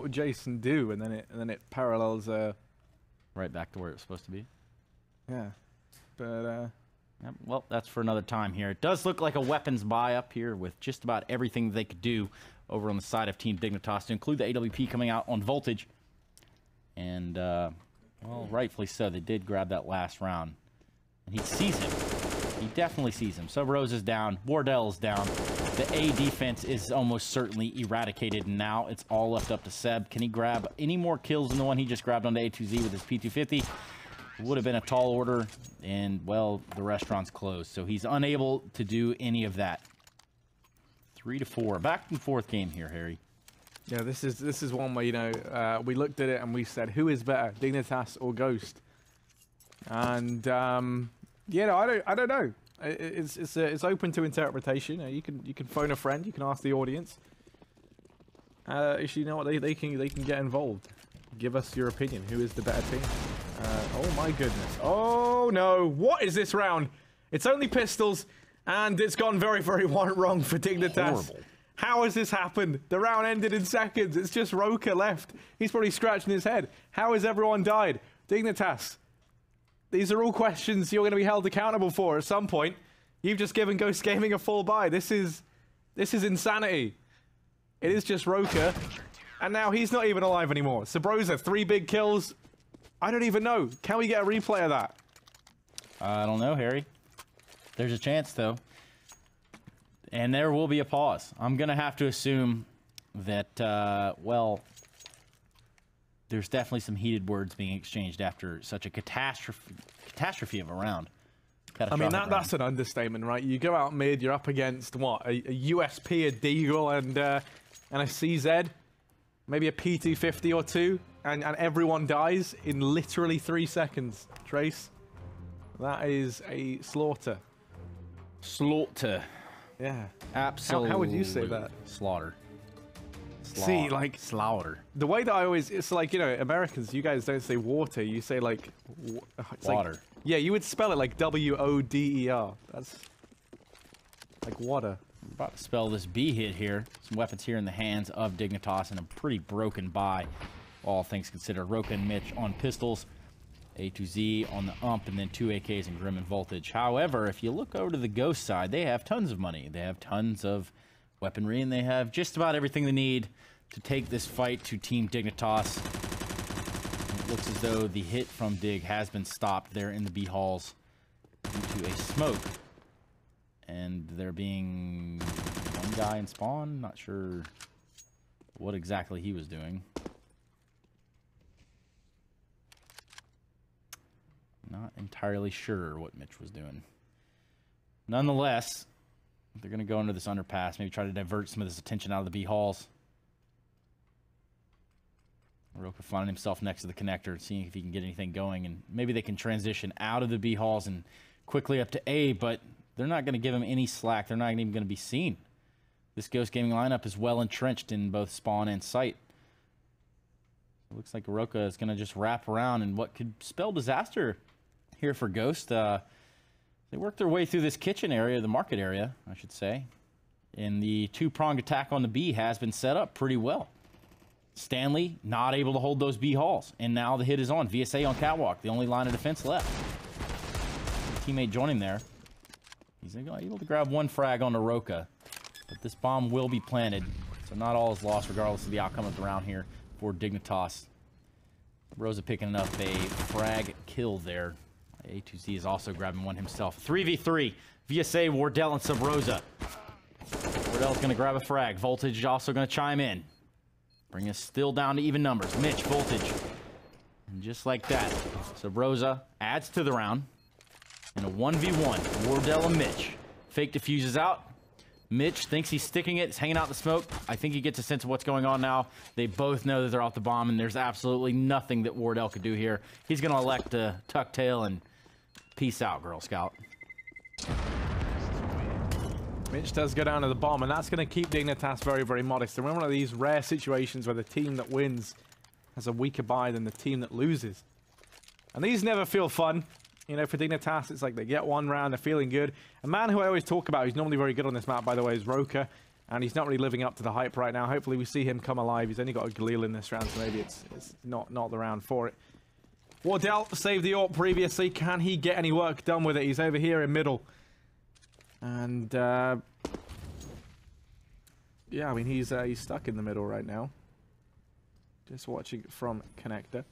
Jason do, and then it parallels right back to where it's supposed to be. Yeah, but yeah, well, that's for another time here. It does look like a weapons buy up here with just about everything they could do over on the side of Team Dignitas, to include the AWP coming out on Voltage. And well, rightfully so. They did grab that last round, and he sees him. He definitely sees him. Sub Rose is down. Wardell's down. The A defense is almost certainly eradicated now. It's all left up to Seb. Can he grab any more kills than the one he just grabbed on the A2Z with his P250? Would have been a tall order, and, well, the restaurant's closed. So he's unable to do any of that. 3-4. Back and forth game here, Harry. Yeah, this is one where, you know, we looked at it and we said, who is better, Dignitas or Ghost? And, you know, I don't know. It's open to interpretation. You can phone a friend. You can ask the audience. Actually, you know what? They can get involved. Give us your opinion. Who is the better team? Oh my goodness. Oh no! What is this round? It's only pistols, and it's gone very, very wrong for Dignitas. Horrible. How has this happened? The round ended in seconds. It's just Roka left. He's probably scratching his head. How has everyone died? Dignitas. These are all questions you're going to be held accountable for at some point. You've just given Ghost Gaming a full buy. This is insanity. It is just Roka, and now he's not even alive anymore. Sabrosa, 3 big kills. I don't even know. Can we get a replay of that? I don't know, Harry. There's a chance, though. And there will be a pause. I'm going to have to assume that, well, there's definitely some heated words being exchanged after such a catastrophe of a round. I mean, that's an understatement, right? You go out mid, you're up against, what, a USP, a Deagle, and a CZ, maybe a P250 or 2, and everyone dies in literally 3 seconds. Trace, that is a slaughter. Slaughter. Yeah. Absolutely. How would you say that? Slaughter. See, like, slaughter. The way that I always, it's like, you know, Americans, you guys don't say water, you say like water. Like, yeah, you would spell it like W-O-D-E-R. That's like water. I'm about to spell this B hit here. Some weapons here in the hands of Dignitas, and a pretty broken buy, all things considered. Roka and Mitch on pistols, A2Z on the ump, and then 2 AKs and Grim and Voltage. However, if you look over to the Ghost side, they have tons of money. They have tons of weaponry, and they have just about everything they need to take this fight to Team Dignitas. It looks as though the hit from Dig has been stopped there in the B halls due to a smoke. And there being one guy in spawn, not sure what exactly he was doing. Not entirely sure what Mitch was doing. Nonetheless, they're going to go into this underpass, maybe try to divert some of this attention out of the B halls. Roka finding himself next to the connector, seeing if he can get anything going, and maybe they can transition out of the B halls and quickly up to A, but they're not going to give him any slack. They're not even going to be seen. This Ghost Gaming lineup is well entrenched in both spawn and site. It looks like Roka is going to just wrap around in what could spell disaster here for Ghost. They worked their way through this kitchen area, the market area, I should say. And the 2-pronged attack on the B has been set up pretty well. Stanley not able to hold those B halls. And now the hit is on. VSA on catwalk, the only line of defense left. Teammate joining there. He's able to grab 1 frag on the Roka. But this bomb will be planted. So not all is lost regardless of the outcome of the round here for Dignitas. Rosa picking up a frag kill there. A2Z is also grabbing one himself. 3v3. VSA, Wardell, and Sub-Rosa. Wardell's going to grab a frag. Voltage also going to chime in. Bring us still down to even numbers. Mitch, Voltage. And just like that, Sub-Rosa adds to the round. In a 1v1, Wardell and Mitch. Fake diffuses out. Mitch thinks he's sticking it. He's hanging out in the smoke. I think he gets a sense of what's going on now. They both know that they're off the bomb, and there's absolutely nothing that Wardell could do here. He's going to elect to tuck tail and peace out, Girl Scout. Mitch does go down to the bomb, and that's going to keep Dignitas very, very modest. And we're in one of these rare situations where the team that wins has a weaker buy than the team that loses. And these never feel fun. You know, for Dignitas, it's like they get 1 round, they're feeling good. A man who I always talk about, who's normally very good on this map, by the way, is Roka. And he's not really living up to the hype right now. Hopefully we see him come alive. He's only got a Galil in this round, so maybe it's not the round for it. Wardell saved the AWP previously. Can he get any work done with it? He's over here in middle. And, yeah, I mean, he's stuck in the middle right now. Just watching from connector.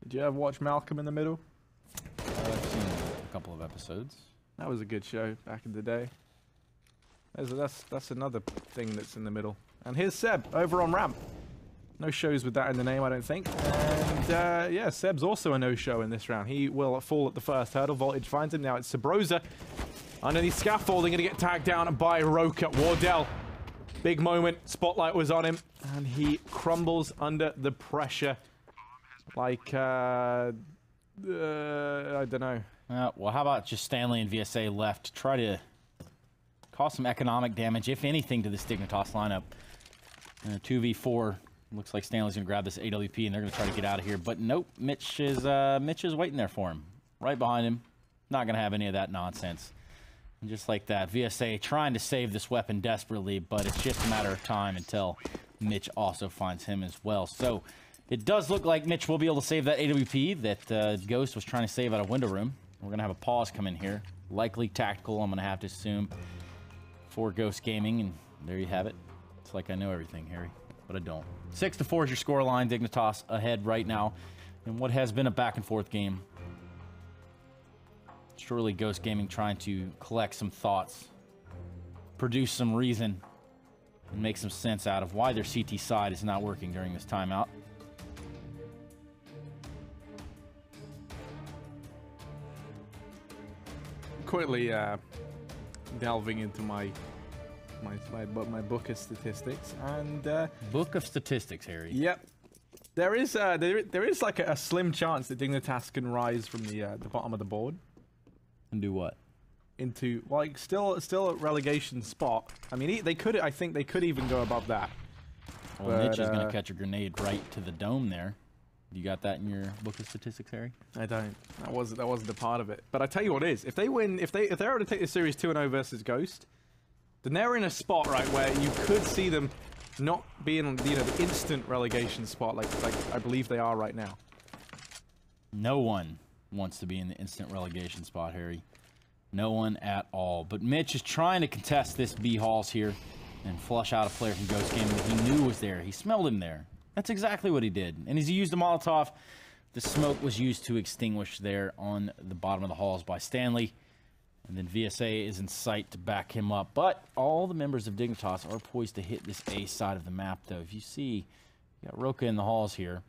Did you ever watch Malcolm in the Middle? I've seen a couple episodes. That was a good show back in the day. That's another thing that's in the middle. And here's Seb over on ramp. No shows with that in the name, I don't think. And yeah, Seb's also a no-show in this round. He will fall at the first hurdle. Voltage finds him. Now it's Sabrosa underneath scaffolding, going to get tagged down by Roka. Wardell, big moment. Spotlight was on him, and he crumbles under the pressure. Like, I don't know. Well, how about just Stanley and VSA left to try to cause some economic damage, if anything, to this Dignitas lineup. 2v4. Looks like Stanley's going to grab this AWP, and they're going to try to get out of here. But nope, Mitch is waiting there for him. Right behind him. Not going to have any of that nonsense. And just like that, VSA trying to save this weapon desperately, but it's just a matter of time until Mitch also finds him as well. So it does look like Mitch will be able to save that AWP that Ghost was trying to save out of window room. We're going to have a pause come in here. Likely tactical, I'm going to have to assume, for Ghost Gaming. And there you have it. It's like I know everything, Harry, but I don't. 6-4 is your scoreline. Dignitas ahead right now in what has been a back-and-forth game. Surely Ghost Gaming trying to collect some thoughts, produce some reason, and make some sense out of why their CT side is not working during this timeout. Quickly delving into my book of statistics, and Book of statistics, Harry. yep, there is like a slim chance that Dignitas can rise from the bottom of the board And do what? into, like, still a relegation spot. I mean, I think they could even go above that. Well, But, Mitch is going to catch a grenade right to the dome there. You got that in your book of statistics, Harry? I don't. That wasn't a part of it. But I tell you what is, if they win, if they're able to take the series 2-0 versus Ghost, then they're in a spot, right, where you could see them not being, you know, the instant relegation spot like I believe they are right now. No one wants to be in the instant relegation spot, Harry. No one at all. But Mitch is trying to contest this B Halls here and flush out a player from Ghost Gaming that he knew was there. He smelled him there. That's exactly what he did. And as he used the Molotov, the smoke was used to extinguish there on the bottom of the halls by Stanley. And then VSA is in sight to back him up. But all the members of Dignitas are poised to hit this A side of the map, though. If you see, you got Roka in the halls here.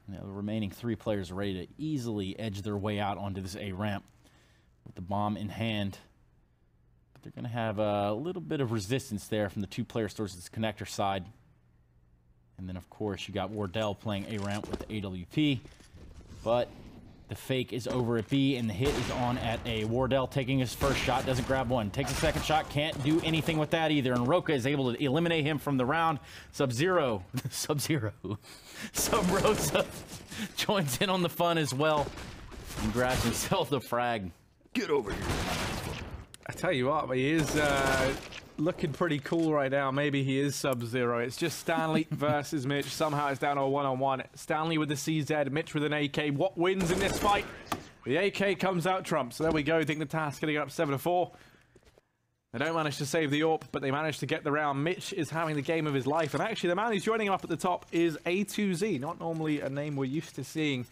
You know, the remaining 3 players are ready to easily edge their way out onto this A ramp with the bomb in hand. But they're going to have a little bit of resistance there from the 2 players towards this connector side. And then, of course, you got Wardell playing A ramp with the AWP. But the fake is over at B, and the hit is on at A. Wardell taking his first shot, doesn't grab one. Takes a second shot, can't do anything with that either. And Roka is able to eliminate him from the round. Sub-Zero Sub-Rosa joins in on the fun as well and grabs himself the frag. Get over here. I tell you what, he is looking pretty cool right now. Maybe he is Sub-Zero. It's just Stanley versus Mitch. Somehow it's down to a one-on-one. Stanley with the CZ, Mitch with an AK. What wins in this fight? The AK comes out trump. So there we go. I think the task going to get up 7-4. They don't manage to save the AWP, but they manage to get the round. Mitch is having the game of his life. And actually, the man who's joining him up at the top is A2Z. Not normally a name we're used to seeing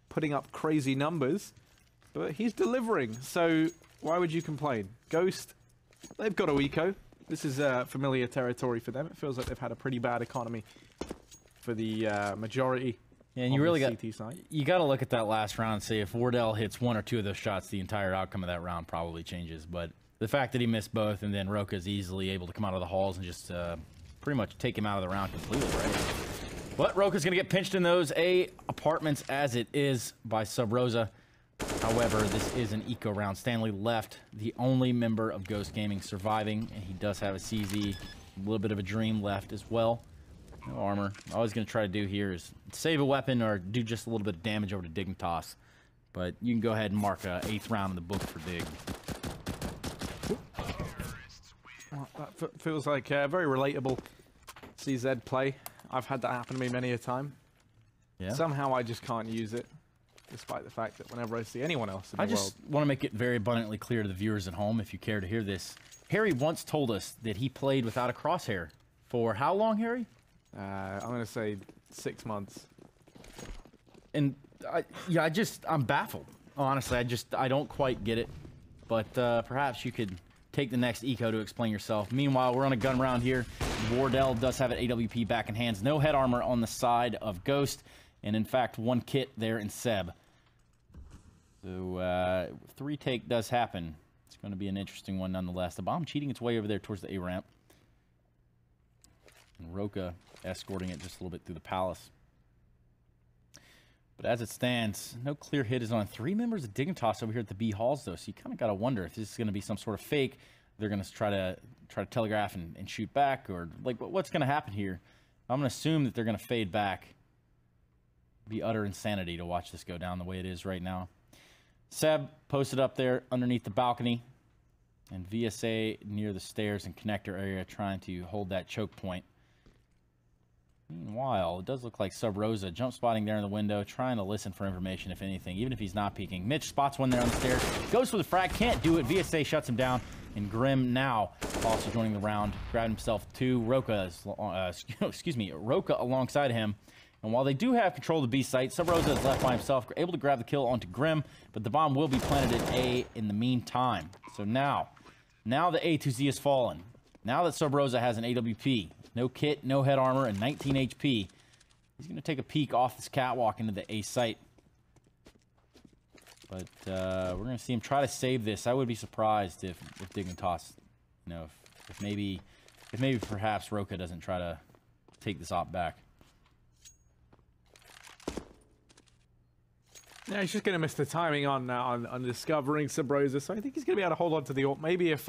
putting up crazy numbers, but he's delivering. So why would you complain? Ghost, they've got a eco. This is familiar territory for them. It feels like they've had a pretty bad economy for the majority. Yeah, and you really got CT side. You got to look at that last round and say if Wardell hits 1 or 2 of those shots, the entire outcome of that round probably changes. But the fact that he missed both, and then Roka's easily able to come out of the halls and just pretty much take him out of the round completely, right? But Roka's going to get pinched in those A apartments as it is by Sub-Rosa. However, this is an eco round. Stanley left, the only member of Ghost Gaming surviving, and he does have a CZ, a little bit of a dream left as well. No armor. All he's going to try to do here is save a weapon or do just a little bit of damage over to Dignitas. But you can go ahead and mark a 8th round in the book for Dig. Well, that feels like a very relatable CZ play. I've had that happen to me many a time. Yeah. Somehow I just can't use it, despite the fact that whenever I see anyone else in the I just want to make it very abundantly clear to the viewers at home, if you care to hear this. Harry once told us that he played without a crosshair. For how long, Harry? I'm going to say 6 months. And I'm baffled. Honestly, I don't quite get it. but perhaps you could take the next eco to explain yourself. Meanwhile, we're on a gun round here. Wardell does have an AWP back in hands. No head armor on the side of Ghost, and in fact, 1 kit there in Seb. So 3 take does happen. It's going to be an interesting one nonetheless. The bomb cheating its way over there towards the A ramp. And Roka escorting it just a little bit through the palace. But as it stands, no clear hit is on 3 members of Dignitas over here at the B halls, though. So you kind of got to wonder if this is going to be some sort of fake. They're going to try to telegraph and shoot back, or like what's going to happen here. I'm going to assume that they're going to fade back. It'd be utter insanity to watch this go down the way it is right now. Seb posted up there underneath the balcony, and VSA near the stairs and connector area trying to hold that choke point. Meanwhile, it does look like Sub Rosa jump spotting there in the window, trying to listen for information, if anything, even if he's not peeking. Mitch spots one there on the stairs, goes for the frag, can't do it. VSA shuts him down, and Grim now also joining the round, grabbed himself 2. Roka alongside him. And while they do have control of the B site, Sub Rosa is left by himself, able to grab the kill onto Grim, but the bomb will be planted at A in the meantime. So now the A2Z has fallen. Now that Sub Rosa has an AWP, no kit, no head armor, and 19 HP, he's going to take a peek off this catwalk into the A site. But we're going to see him try to save this. I would be surprised if Dignitas, you know, if maybe perhaps Roka doesn't try to take this op back. Yeah, he's just going to miss the timing on discovering Sub Rosa, so I think he's going to be able to hold on to the ult. Maybe if...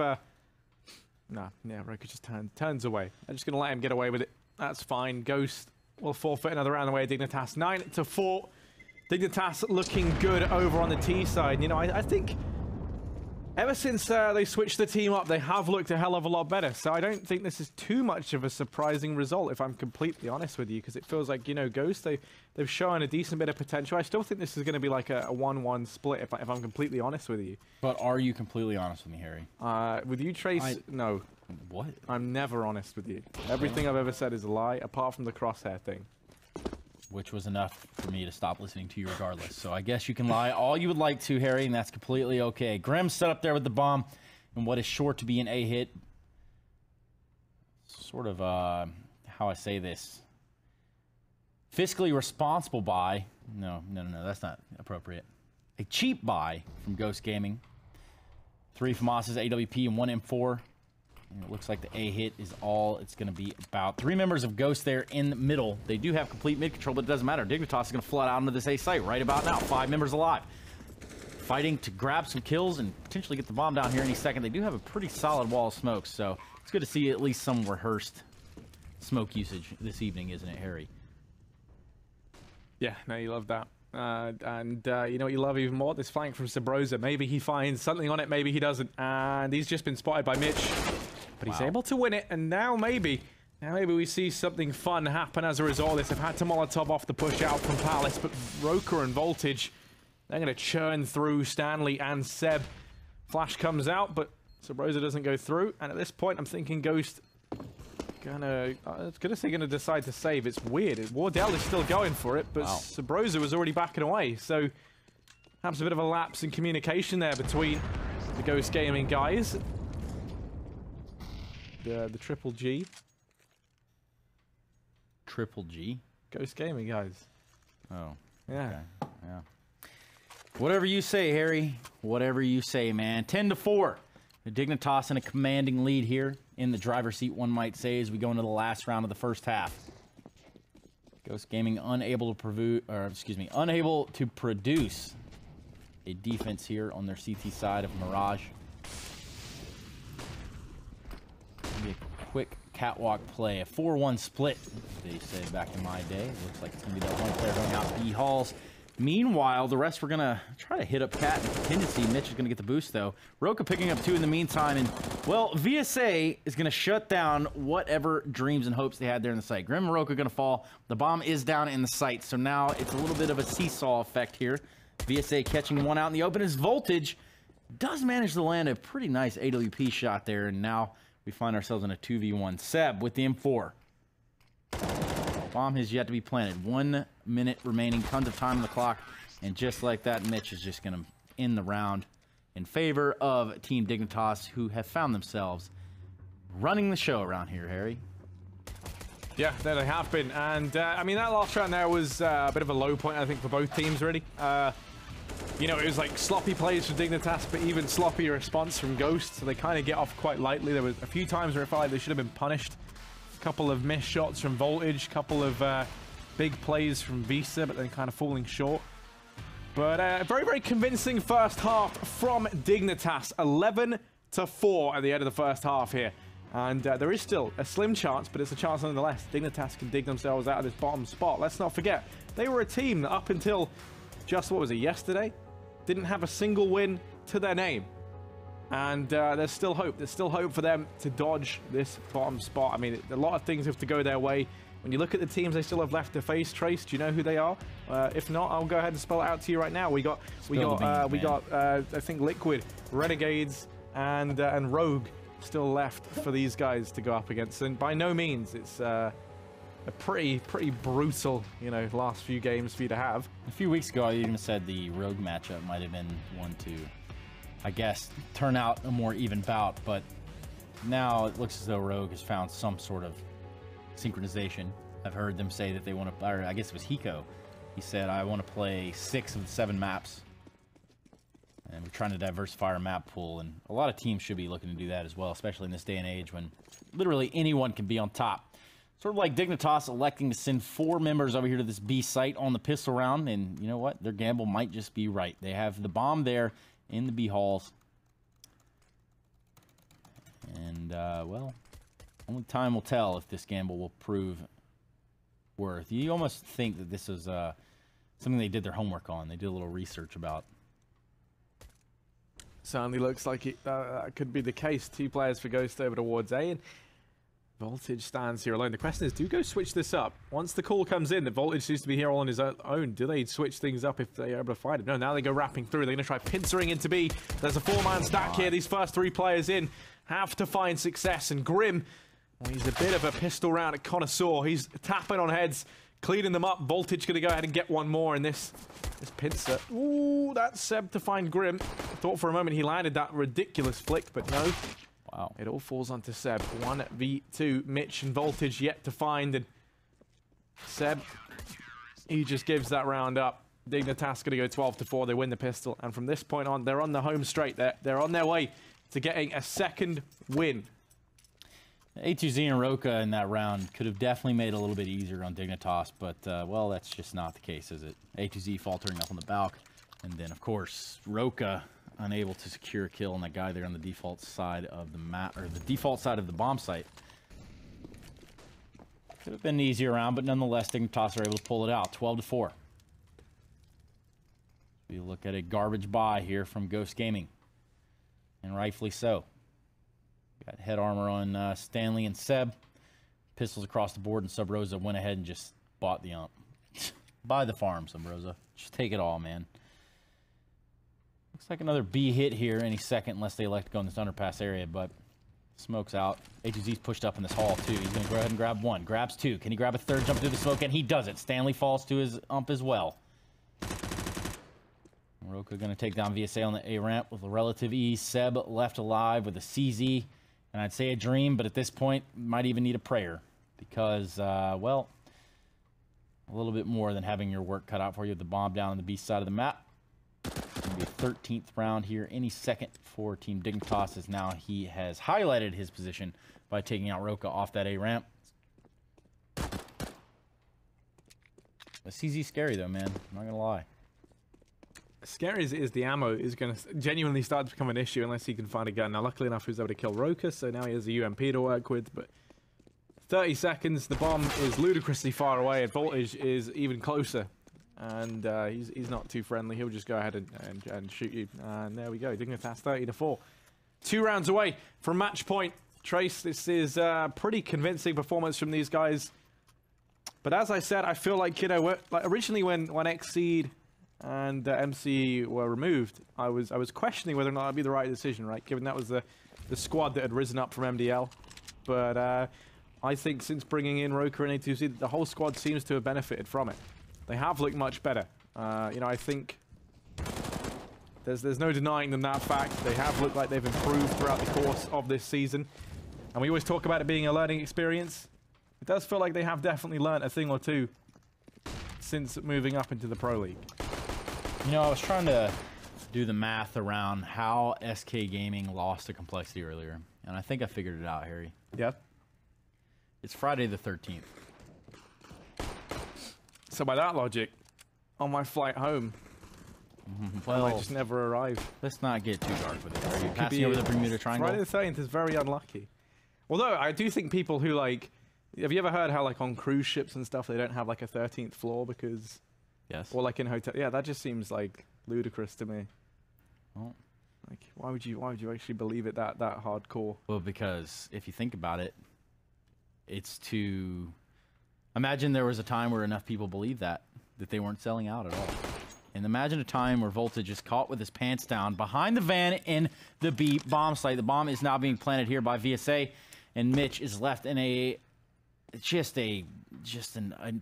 Roka just turns away. I'm just going to let him get away with it. That's fine. Ghost will forfeit another round away. Dignitas 9-4. Dignitas looking good over on the T side. You know, I think ever since they switched the team up, they have looked a hell of a lot better. So I don't think this is too much of a surprising result, if I'm completely honest with you, because it feels like, you know, Ghost, they've shown a decent bit of potential. I still think this is going to be like a 1-1 split, if I'm completely honest with you. But are you completely honest with me, Harry? With you, Trace, no. What? I'm never honest with you. Everything I've ever said is a lie, apart from the crosshair thing. Which was enough for me to stop listening to you regardless. So I guess you can lie all you would like to, Harry, and that's completely okay. Grim set up there with the bomb, and what is sure to be an A hit. Sort of, how I say this. Fiscally responsible buy. No, that's not appropriate. A cheap buy from Ghost Gaming. 3 FAMAS's AWP and 1 M4. And it looks like the A hit is all it's going to be about. 3 members of Ghost there in the middle. They do have complete mid control, but it doesn't matter. Dignitas is going to flood out into this A site right about now. 5 members alive. Fighting to grab some kills and potentially get the bomb down here any second. They do have a pretty solid wall of smoke, so it's good to see at least some rehearsed smoke usage this evening, isn't it, Harry? Yeah, no, you love that. You know what you love even more? This flank from Sub Rosa. Maybe he finds something on it, maybe he doesn't. And he's just been spotted by Mitch. But he's able to win it, and now maybe we see something fun happen as a result of this. They've had to Molotov off the push out from Palace, but Roka and Voltage, they're going to churn through Stanley and Seb. Flash comes out, but Sub Rosa doesn't go through. And at this point, I'm thinking Ghost gonna decide to save. It's weird. Wardell is still going for it, but Sub Rosa was already backing away. So perhaps a bit of a lapse in communication there between the Ghost Gaming guys. The Triple G. Triple G? Ghost Gaming guys. Oh. Yeah. Okay. Yeah. Whatever you say, Harry. Whatever you say, man. 10-4. The Dignitas in a commanding lead here in the driver's seat, one might say, as we go into the last round of the first half. Ghost Gaming unable to produce a defense here on their CT side of Mirage. Be a quick catwalk play, a 4-1 split, they said back in my day. Looks like it's going to be that one player going out B halls. Meanwhile, the rest we're going to try to hit up Cat and contingency. Mitch is going to get the boost, though. Roka picking up 2 in the meantime. And, well, VSA is going to shut down whatever dreams and hopes they had there in the site. Grim and Roka are going to fall. The bomb is down in the site. So now it's a little bit of a seesaw effect here. VSA catching one out in the open as Voltage does manage to land a pretty nice AWP shot there. And now we find ourselves in a 2v1. Seb with the M4. Bomb has yet to be planted. 1 minute remaining. Tons of time on the clock. And just like that, Mitch is just going to end the round in favor of Team Dignitas, who have found themselves running the show around here, Harry. Yeah, there they have been. And, I mean, that last round there was a bit of a low point, I think, for both teams, really. You know, it was like sloppy plays from Dignitas, but even sloppier response from Ghost, so they kind of get off quite lightly. There was a few times where it felt like they should have been punished. A couple of missed shots from Voltage, a couple of big plays from Visa, but then kind of falling short. But a very, very convincing first half from Dignitas. 11-4 at the end of the first half here. And there is still a slim chance, but it's a chance nonetheless. Dignitas can dig themselves out of this bottom spot. Let's not forget, they were a team that up until just, what was it, yesterday? Didn't have a single win to their name. And there's still hope. There's still hope for them to dodge this bottom spot. I mean, a lot of things have to go their way. When you look at the teams they still have left to face, Trace, do you know who they are? If not, I'll go ahead and spell it out to you right now. We got I think Liquid, Renegades, and Rogue still left for these guys to go up against. And by no means, it's a pretty brutal, you know, last few games for you to have. A few weeks ago, I even said the Rogue matchup might have been one to, I guess, turn out a more even bout. But now it looks as though Rogue has found some sort of synchronization. I've heard them say that they want to, or I guess it was Hiko. He said, I want to play 6 of the 7 maps. And we're trying to diversify our map pool. And a lot of teams should be looking to do that as well, especially in this day and age when literally anyone can be on top. Sort of like Dignitas electing to send 4 members over here to this B site on the pistol round. And you know what? Their gamble might just be right. They have the bomb there in the B halls. And, well, only time will tell if this gamble will prove worth. You almost think that this is something they did their homework on. They did a little research about. Certainly looks like it could be the case. 2 players for Ghost over towards A, and Voltage stands here alone. The question is, do Ghost switch this up? Once the call comes in, the Voltage seems to be here all on his own. Do they switch things up if they're able to find him? No, now they go wrapping through. They're going to try pincering into B. There's a 4-man stack here. These first 3 players in have to find success, and Grim, well, he's a bit of a pistol round at connoisseur. He's tapping on heads, cleaning them up. Voltage going to go ahead and get one more in this pincer. Ooh, that's Seb to find Grim. I thought for a moment he landed that ridiculous flick, but no. Wow. It all falls onto Seb. 1v2. Mitch and Voltage yet to find, and Seb, he just gives that round up. Dignitas going to go 12-4. They win the pistol, and from this point on, they're on the home straight. They're on their way to getting a second win. A2Z and Roka in that round could have definitely made it a little bit easier on Dignitas, but, well, that's just not the case, is it? A2Z faltering up on the balk, and then, of course, Roka unable to secure a kill on that guy there on the default side of the map, or the default side of the bomb site. Could have been an easier round, but nonetheless, Dignitas are able to pull it out, 12-4. We look at a garbage buy here from Ghost Gaming, and rightfully so. Got head armor on Stanley and Seb. Pistols across the board, and Sub Rosa went ahead and just bought the ump. Buy the farm, Sub Rosa. Just take it all, man. Looks like another B hit here any second, unless they elect to go in this underpass area, but smoke's out. A2Z's pushed up in this hall, too. He's going to go ahead and grab 1. Grabs 2. Can he grab a 3rd, jump through the smoke? And he does it. Stanley falls to his ump as well. Roka going to take down VSA on the A ramp with a relative ease. Seb left alive with a CZ. And I'd say a dream, but at this point, might even need a prayer. Because, well, a little bit more than having your work cut out for you with the bomb down on the B side of the map. It's going to be a 13th round here any second for Team Dignitas, as now he has highlighted his position by taking out Roka off that A ramp. The CZ scary, though, man. I'm not going to lie. Scary as it is, the ammo is going to genuinely start to become an issue unless he can find a gun. Now, luckily enough, he was able to kill Roka, so now he has a UMP to work with, but 30 seconds, the bomb is ludicrously far away, and Voltage is even closer, and he's not too friendly. He'll just go ahead and shoot you, and there we go. Dignitas 30-4. 2 rounds away from match point. Trace, this is a pretty convincing performance from these guys, but as I said, I feel like, you know, like originally when Xseed and MC were removed, I was questioning whether or not that'd be the right decision, right? Given that was the squad that had risen up from MDL. But I think since bringing in Roka and A2Z, the whole squad seems to have benefited from it. They have looked much better. You know, I think There's no denying them that fact. They have looked like they've improved throughout the course of this season. And we always talk about it being a learning experience. It does feel like they have definitely learned a thing or two since moving up into the Pro League. You know, I was trying to do the math around how SK Gaming lost to Complexity earlier, and I think I figured it out, Harry. Yeah. It's Friday the 13th. So by that logic, on my flight home, well, I just never arrived. Let's not get too dark with it. Are you passing over the Bermuda Triangle? Friday the 13th is very unlucky. Although I do think people who like, have you ever heard how like on cruise ships and stuff they don't have like a 13th floor because, yes, or like in hotel? Yeah, that just seems like ludicrous to me. Well, like why would you actually believe it that hardcore? Well, because if you think about it, it's to imagine there was a time where enough people believed that they weren't selling out at all. And imagine a time where Voltage is caught with his pants down behind the van in the B bomb site. The bomb is now being planted here by VSA, and Mitch is left in a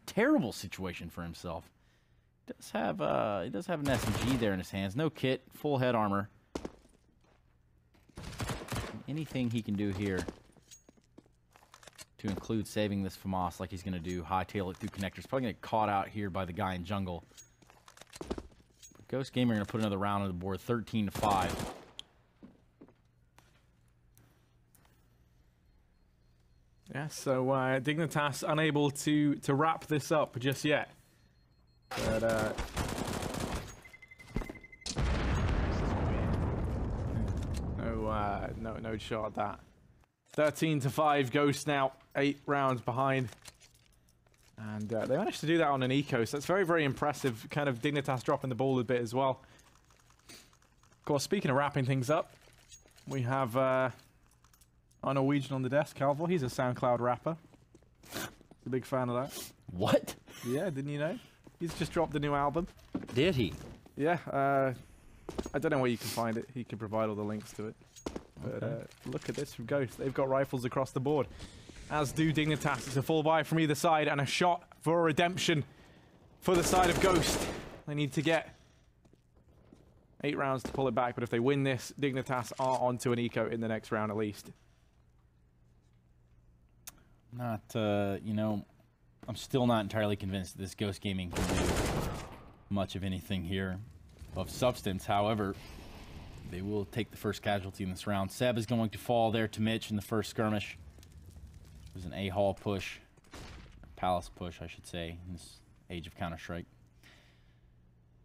terrible situation for himself. He does have an SMG there in his hands. No kit, full head armor. Anything he can do here to include saving this FAMAS like he's going to do, hightail it through connectors. Probably going to get caught out here by the guy in jungle. Ghost Gamer going to put another round on the board, 13-5. Yeah, so Dignitas unable to wrap this up just yet. But no shot at that. 13-5, Ghost now 8 rounds behind. And they managed to do that on an eco, so that's very, very impressive. Kind of Dignitas dropping the ball a bit as well. Of course, speaking of wrapping things up, we have our Norwegian on the desk, Calvo. He's a SoundCloud rapper. A big fan of that. What? Yeah, didn't you know? He's just dropped a new album. Did he? Yeah, I don't know where you can find it. He can provide all the links to it. But Okay. look at this from Ghost. They've got rifles across the board. As do Dignitas. It's a full buy from either side and a shot for a redemption for the side of Ghost. They need to get 8 rounds to pull it back, but if they win this, Dignitas are onto an eco in the next round at least. Not, you know, I'm still not entirely convinced that this Ghost Gaming can do much of anything here of substance. However, they will take the first casualty in this round. Seb is going to fall there to Mitch in the first skirmish. It was an A-Hall push, Palace push, I should say, in this age of Counter-Strike.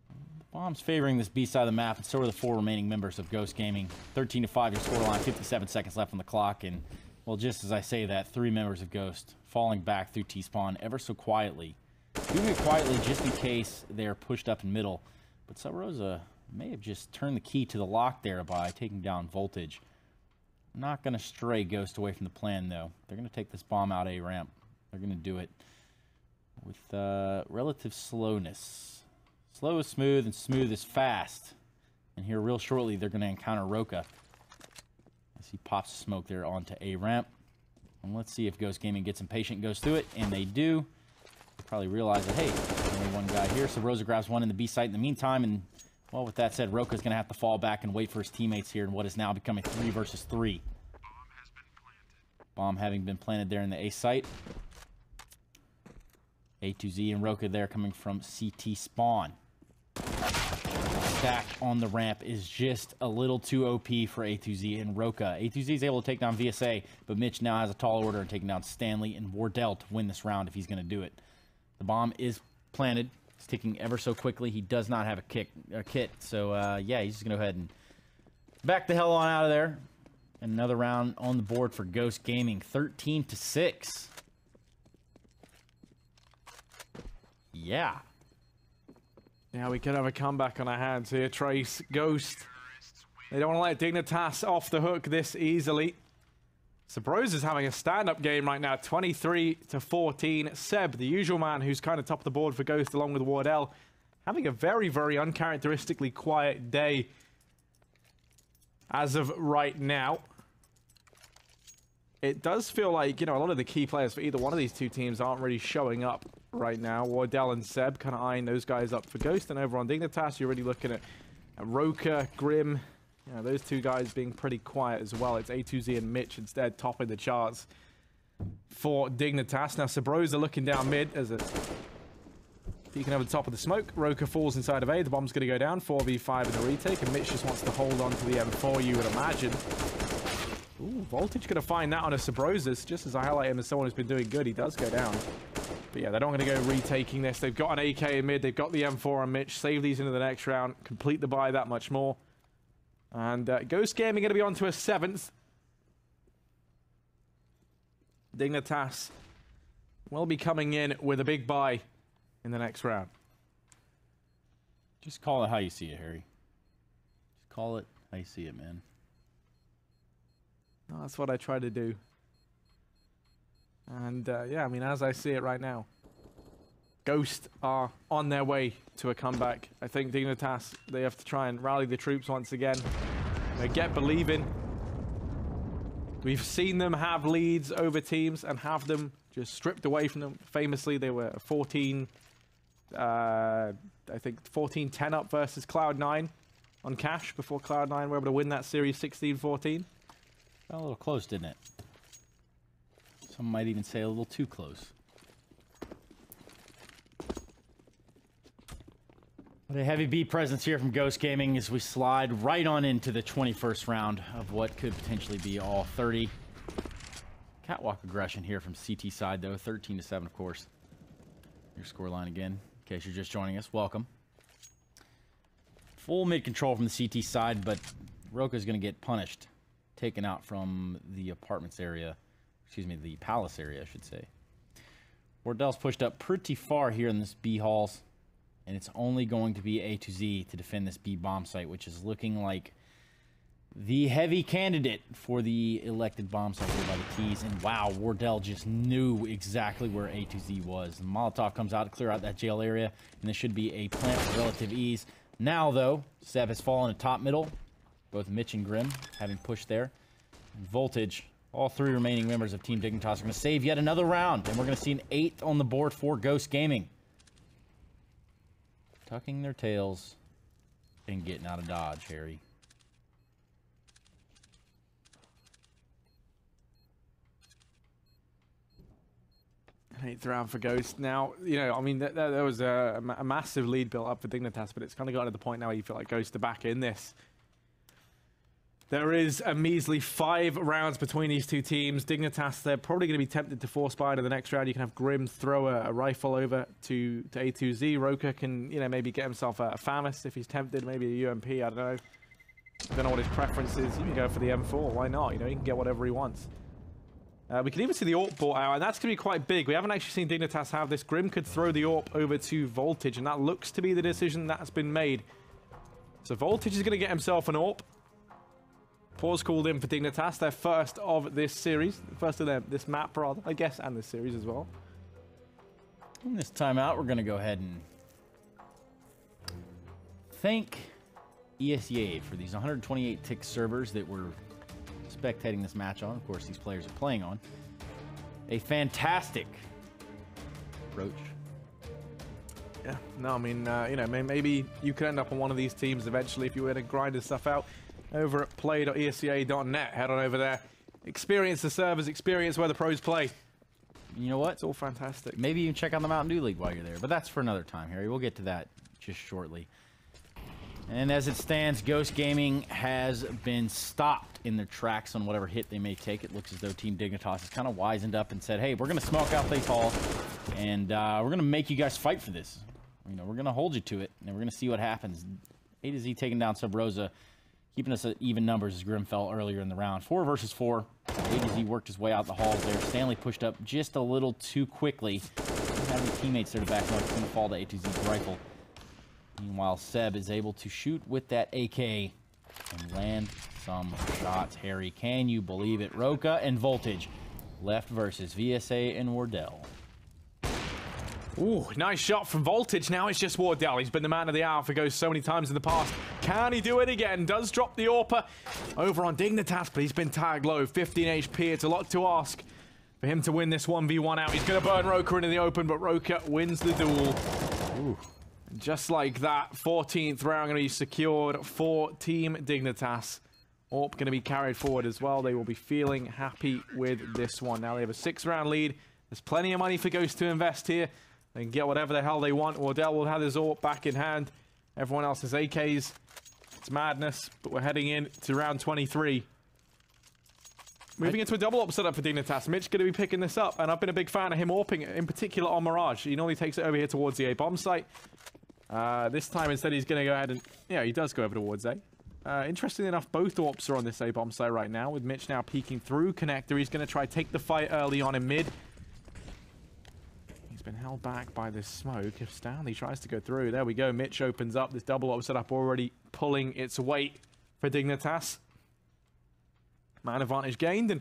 The bomb's favoring this B side of the map, and so are the 4 remaining members of Ghost Gaming. 13-5, your scoreline, 57 seconds left on the clock, and, well, just as I say that, 3 members of Ghost falling back through T-spawn ever so quietly. Doing it quietly just in case they're pushed up in middle, but Sub Rosa may have just turned the key to the lock there by taking down Voltage. Not going to stray Ghost away from the plan, though. They're going to take this bomb out A ramp. They're going to do it with relative slowness. Slow is smooth, and smooth is fast. And here, real shortly, they're going to encounter Roka as he pops the smoke there onto A ramp. And let's see if Ghost Gaming gets impatient, goes through it, and they do. They probably realize that, hey, there's only one guy here, so Rosa grabs one in the B site in the meantime, and well, with that said, Roka's going to have to fall back and wait for his teammates here in what is now becoming 3 versus 3. Bomb having been planted there in the A site. A2Z and Roka there coming from CT spawn. Stack on the ramp is just a little too OP for A2Z and Roka. A2Z is able to take down VSA, but Mitch now has a tall order and taking down Stanley and Wardell to win this round if he's going to do it. The bomb is planted. It's ticking ever so quickly. He does not have a kit, so yeah, he's just gonna go ahead and back the hell on out of there. And another round on the board for Ghost Gaming, 13-6. Yeah. Yeah, we could have a comeback on our hands here. Trace, Ghost. They don't want to let Dignitas off the hook this easily. Sabros is having a stand-up game right now, 23-14. Seb, the usual man who's kind of top of the board for Ghost along with Wardell, having a very, very uncharacteristically quiet day as of right now. It does feel like, you know, a lot of the key players for either one of these two teams aren't really showing up right now. Wardell and Seb kind of eyeing those guys up for Ghost, and over on Dignitas, you're really looking at Roka, Grim, you know, those two guys being pretty quiet as well. It's A2Z and Mitch instead topping the charts for Dignitas. Now Sabrosa looking down mid as a peeking over the top of the smoke. Roka falls inside of A. The bomb's going to go down. 4v5 in the retake, and Mitch just wants to hold on to the M4, you would imagine. Ooh, Voltage going to find that on a Sabrosa. Just as I highlight him as someone who's been doing good, he does go down. But yeah, they're not going to go retaking this. They've got an AK in mid. They've got the M4 on Mitch. Save these into the next round. Complete the buy that much more. And Ghost Gaming going to be on to a 7th. Dignitas will be coming in with a big buy in the next round. Just call it how you see it, Harry. Just call it how you see it, man. No, that's what I try to do. And yeah, I mean, as I see it right now, Ghost are on their way to a comeback. I think Dignitas, they have to try and rally the troops once again. They get believing. We've seen them have leads over teams and have them just stripped away from them. Famously, they were 14, I think 14-10 up versus Cloud9 on Cash before Cloud9 were able to win that series 16-14. Got a little close, didn't it? Some might even say a little too close. But a heavy B presence here from Ghost Gaming as we slide right on into the 21st round of what could potentially be all 30. Catwalk aggression here from CT side, though. 13-7, of course. Your scoreline again, in case you're just joining us. Welcome. Full mid control from the CT side, but Roka's going to get punished. Taken out from the apartments area. Excuse me, the palace area, I should say. Wardell's pushed up pretty far here in this B halls. And it's only going to be A2Z to defend this B bomb site, which is looking like the heavy candidate for the elected bomb site here by the T's. And wow, Wardell just knew exactly where A2Z was. The Molotov comes out to clear out that jail area, and this should be a plant with relative ease. Now, though, Seb has fallen to top middle. Both Mitch and Grim having pushed there. And Voltage, all three remaining members of Team Dignitas are going to save yet another round. And we're going to see an 8th on the board for Ghost Gaming. Tucking their tails and getting out of Dodge, Harry. An 8th round for Ghost. Now, you know, I mean, there was a massive lead built up for Dignitas, but it's kind of gotten to the point now where you feel like Ghost are back in this. There is a measly 5 rounds between these two teams. Dignitas, they're probably going to be tempted to force buy to the next round. You can have Grim throw a rifle over to A2Z. Roka can, you know, maybe get himself a FAMAS if he's tempted. Maybe a UMP, I don't know. I don't know what his preference is. You can go for the M4. Why not? You know, he can get whatever he wants. We can even see the AWP bought out, and that's going to be quite big. We haven't actually seen Dignitas have this. Grim could throw the AWP over to Voltage, and that looks to be the decision that's been made. So Voltage is going to get himself an AWP. Pause called in for Dignitas, their first of this series. First of this map, rather, I guess, and this series as well. In this timeout, we're going to go ahead and thank ESEA for these 128 tick servers that we're spectating this match on. Of course, these players are playing on. A fantastic approach. Yeah, no, I mean, you know, maybe you could end up on one of these teams eventually if you were to grind this stuff out. Over at play.esea.net. Head on over there. Experience the servers, experience where the pros play. You know what? It's all fantastic. Maybe you can check out the Mountain Dew League while you're there, but that's for another time, Harry. We'll get to that just shortly. And as it stands, Ghost Gaming has been stopped in their tracks on whatever hit they may take. It looks as though Team Dignitas has kind of wisened up and said, hey, we're going to smoke out these halls, and we're going to make you guys fight for this. You know, we're going to hold you to it, and we're going to see what happens. A to Z taking down Sabrosa, keeping us at even numbers as Grim fell earlier in the round. 4 versus 4. A to Z worked his way out the halls there. Stanley pushed up just a little too quickly. Didn't have any teammates there to back him up. It's going to fall to A to Z's rifle. Meanwhile, Seb is able to shoot with that AK and land some shots. Harry, can you believe it? Roka and Voltage left versus VSA and Wardell. Ooh, nice shot from Voltage. Now it's just Wardell. He's been the man of the hour for Ghost so many times in the past. Can he do it again? Does drop the AWP over on Dignitas, but he's been tagged low. 15 HP. It's a lot to ask for him to win this 1v1 out. He's going to burn Roka into the open, but Roka wins the duel. Ooh. Just like that, 14th round going to be secured for Team Dignitas. AWP going to be carried forward as well. They will be feeling happy with this one. Now they have a 6-round lead. There's plenty of money for Ghost to invest here. They can get whatever the hell they want. Wardell will have his AWP back in hand. Everyone else has AKs. It's madness, but we're heading in to round 23. Moving into a double AWP setup for Dignitas. Mitch going to be picking this up, and I've been a big fan of him AWPing, in particular on Mirage. He normally takes it over here towards the A bomb site. This time instead he's going to go ahead and... Yeah, he does go over towards A. Interestingly enough, both AWPs are on this A bomb site right now, with Mitch now peeking through connector. He's going to try take the fight early on in mid. He's been held back by this smoke. If Stanley tries to go through, there we go. Mitch opens up. This double AWP setup already pulling its weight for Dignitas. Man advantage gained, and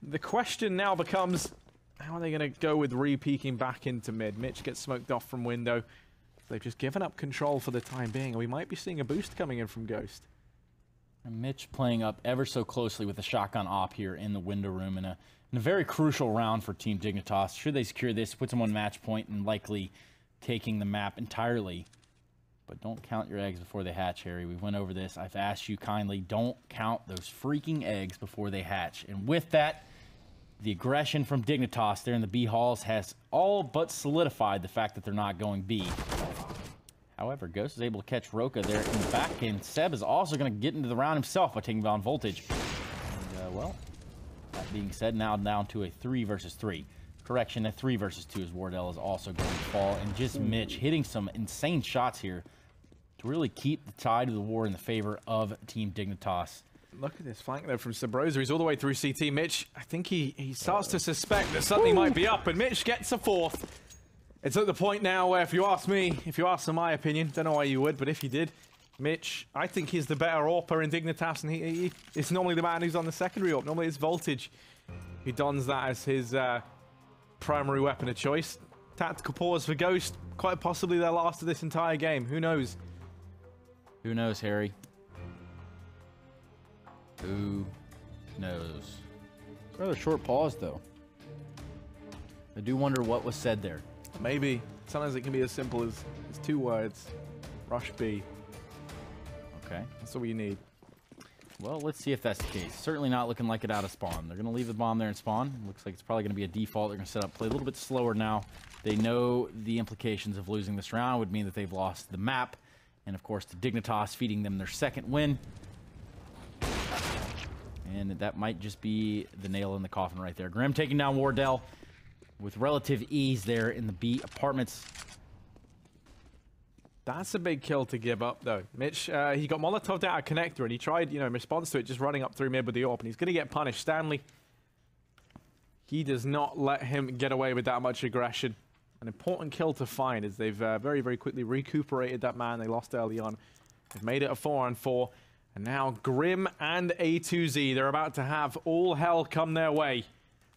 the question now becomes, how are they going to go with re-peeking back into mid? Mitch gets smoked off from window. They've just given up control for the time being, and we might be seeing a boost coming in from Ghost. And Mitch playing up ever so closely with a shotgun op here in the window room in a very crucial round for Team Dignitas. Should they secure this, puts them on match point and likely taking the map entirely. But don't count your eggs before they hatch, Harry. We went over this. I've asked you kindly, don't count those freaking eggs before they hatch. And with that, the aggression from Dignitas there in the B halls has all but solidified the fact that they're not going B. However, Ghost is able to catch Roka there in the back, and Seb is also going to get into the round himself by taking down Voltage. And, well, that being said, now down to a 3 versus 3. Correction, a 3 versus 2 as Wardell is also going to fall. And just Mitch hitting some insane shots here to really keep the tide of the war in the favor of Team Dignitas. Look at this flank there from Sabrosa. He's all the way through CT. Mitch, I think he starts to suspect that something might be up, and Mitch gets a 4th. It's at the point now where, if you ask me, if you ask for my opinion, don't know why you would, but if you did, Mitch, I think he's the better AWPer in Dignitas, and he is normally the man who's on the secondary AWP. Normally it's Voltage who dons that as his primary weapon of choice. Tactical pause for Ghost. Quite possibly their last of this entire game. Who knows? Who knows, Harry? Who knows? It's a rather short pause, though. I do wonder what was said there. Maybe. Sometimes it can be as simple as 2 words. Rush B. Okay. That's all you need. Well, let's see if that's the case. Certainly not looking like it out of spawn. They're going to leave the bomb there in spawn. Looks like it's probably going to be a default. They're going to set up play a little bit slower now. They know the implications of losing this round would mean that they've lost the map. And, of course, the Dignitas feeding them their 2nd win. And that might just be the nail in the coffin right there. Grim taking down Wardell with relative ease there in the B apartments. That's a big kill to give up, though. Mitch, he got Molotov'd out of connector, and he tried, in response to it, just running up through mid with the AWP, and he's going to get punished. Stanley, he does not let him get away with that much aggression. An important kill to find, as they've very, very quickly recuperated that man they lost early on. They've made it a 4-on-4, and now Grim and A2Z, they're about to have all hell come their way.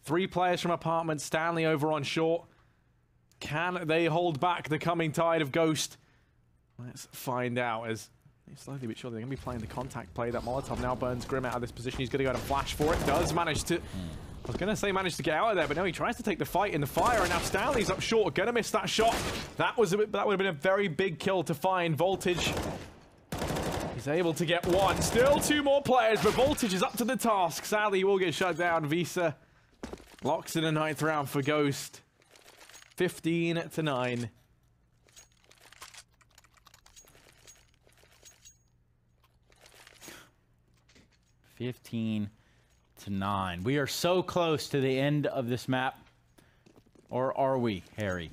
3 players from apartments, Stanley over on short. Can they hold back the coming tide of Ghost? Let's find out, as slowly but surely they're going to be playing the contact play. That Molotov now burns Grim out of this position. He's going to go to flash for it. Does manage to... I was going to say managed to get out of there, but no, he tries to take the fight in the fire, and now Stanley's up short. Going to miss that shot. That would have been a very big kill to find. Voltage, he's able to get 1. Still 2 more players, but Voltage is up to the task. Sadly, he will get shut down. Visa locks in a 9th round for Ghost. 15-9. (15-9). We are so close to the end of this map. Or are we, Harry?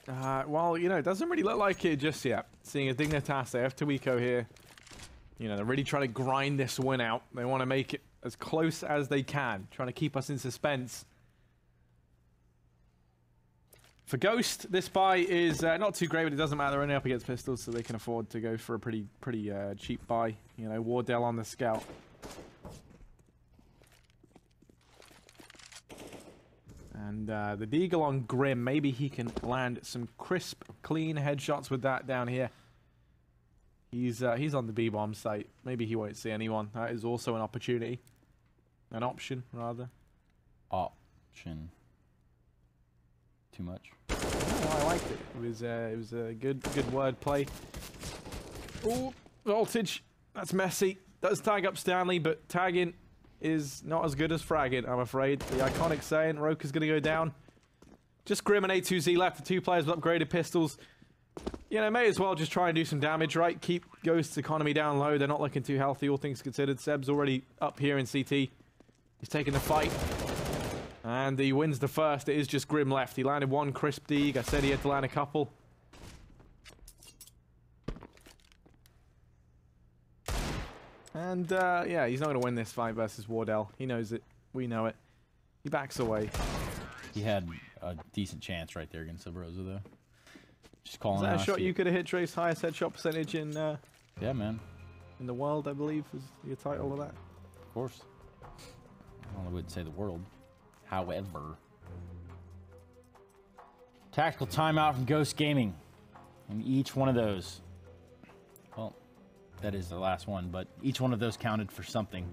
Well, it doesn't really look like it just yet. Seeing a Dignitas, they have Tuiko here. They're really trying to grind this win out. They want to make it as close as they can, trying to keep us in suspense. For Ghost, this buy is not too great, but it doesn't matter. They're only up against pistols, so they can afford to go for a pretty cheap buy. Wardell on the scout. And the Deagle on Grim, maybe he can land some crisp, clean headshots with that down here. He's on the B-bomb site. Maybe he won't see anyone. That is also an opportunity. An option, rather. option. Too much. Oh, I liked it. It was a good word play. Oh, Voltage. That's messy. Does tag up Stanley, but tagging is not as good as fragging, I'm afraid. The iconic saying, Roka's going to go down. Just Grim and A2Z left, the 2 players with upgraded pistols. You know, may as well just try and do some damage, right? Keep Ghost's economy down low. They're not looking too healthy, all things considered. Seb's already up here in CT. He's taking the fight. And he wins the first. It is just Grim left. He landed 1 crisp dig. I said he had to land a couple. And, yeah, he's not going to win this fight versus Wardell. He knows it. We know it. He backs away. He had a decent chance right there against Sabrosa, though. Just calling out. Is that a shot you could have hit, Trace? Highest headshot percentage in, yeah, man. In the world, I believe, was your title of that. Of course. I wouldn't say the world. However. Tactical timeout from Ghost Gaming. And each one of those. Well, that is the last one, but each one of those counted for something.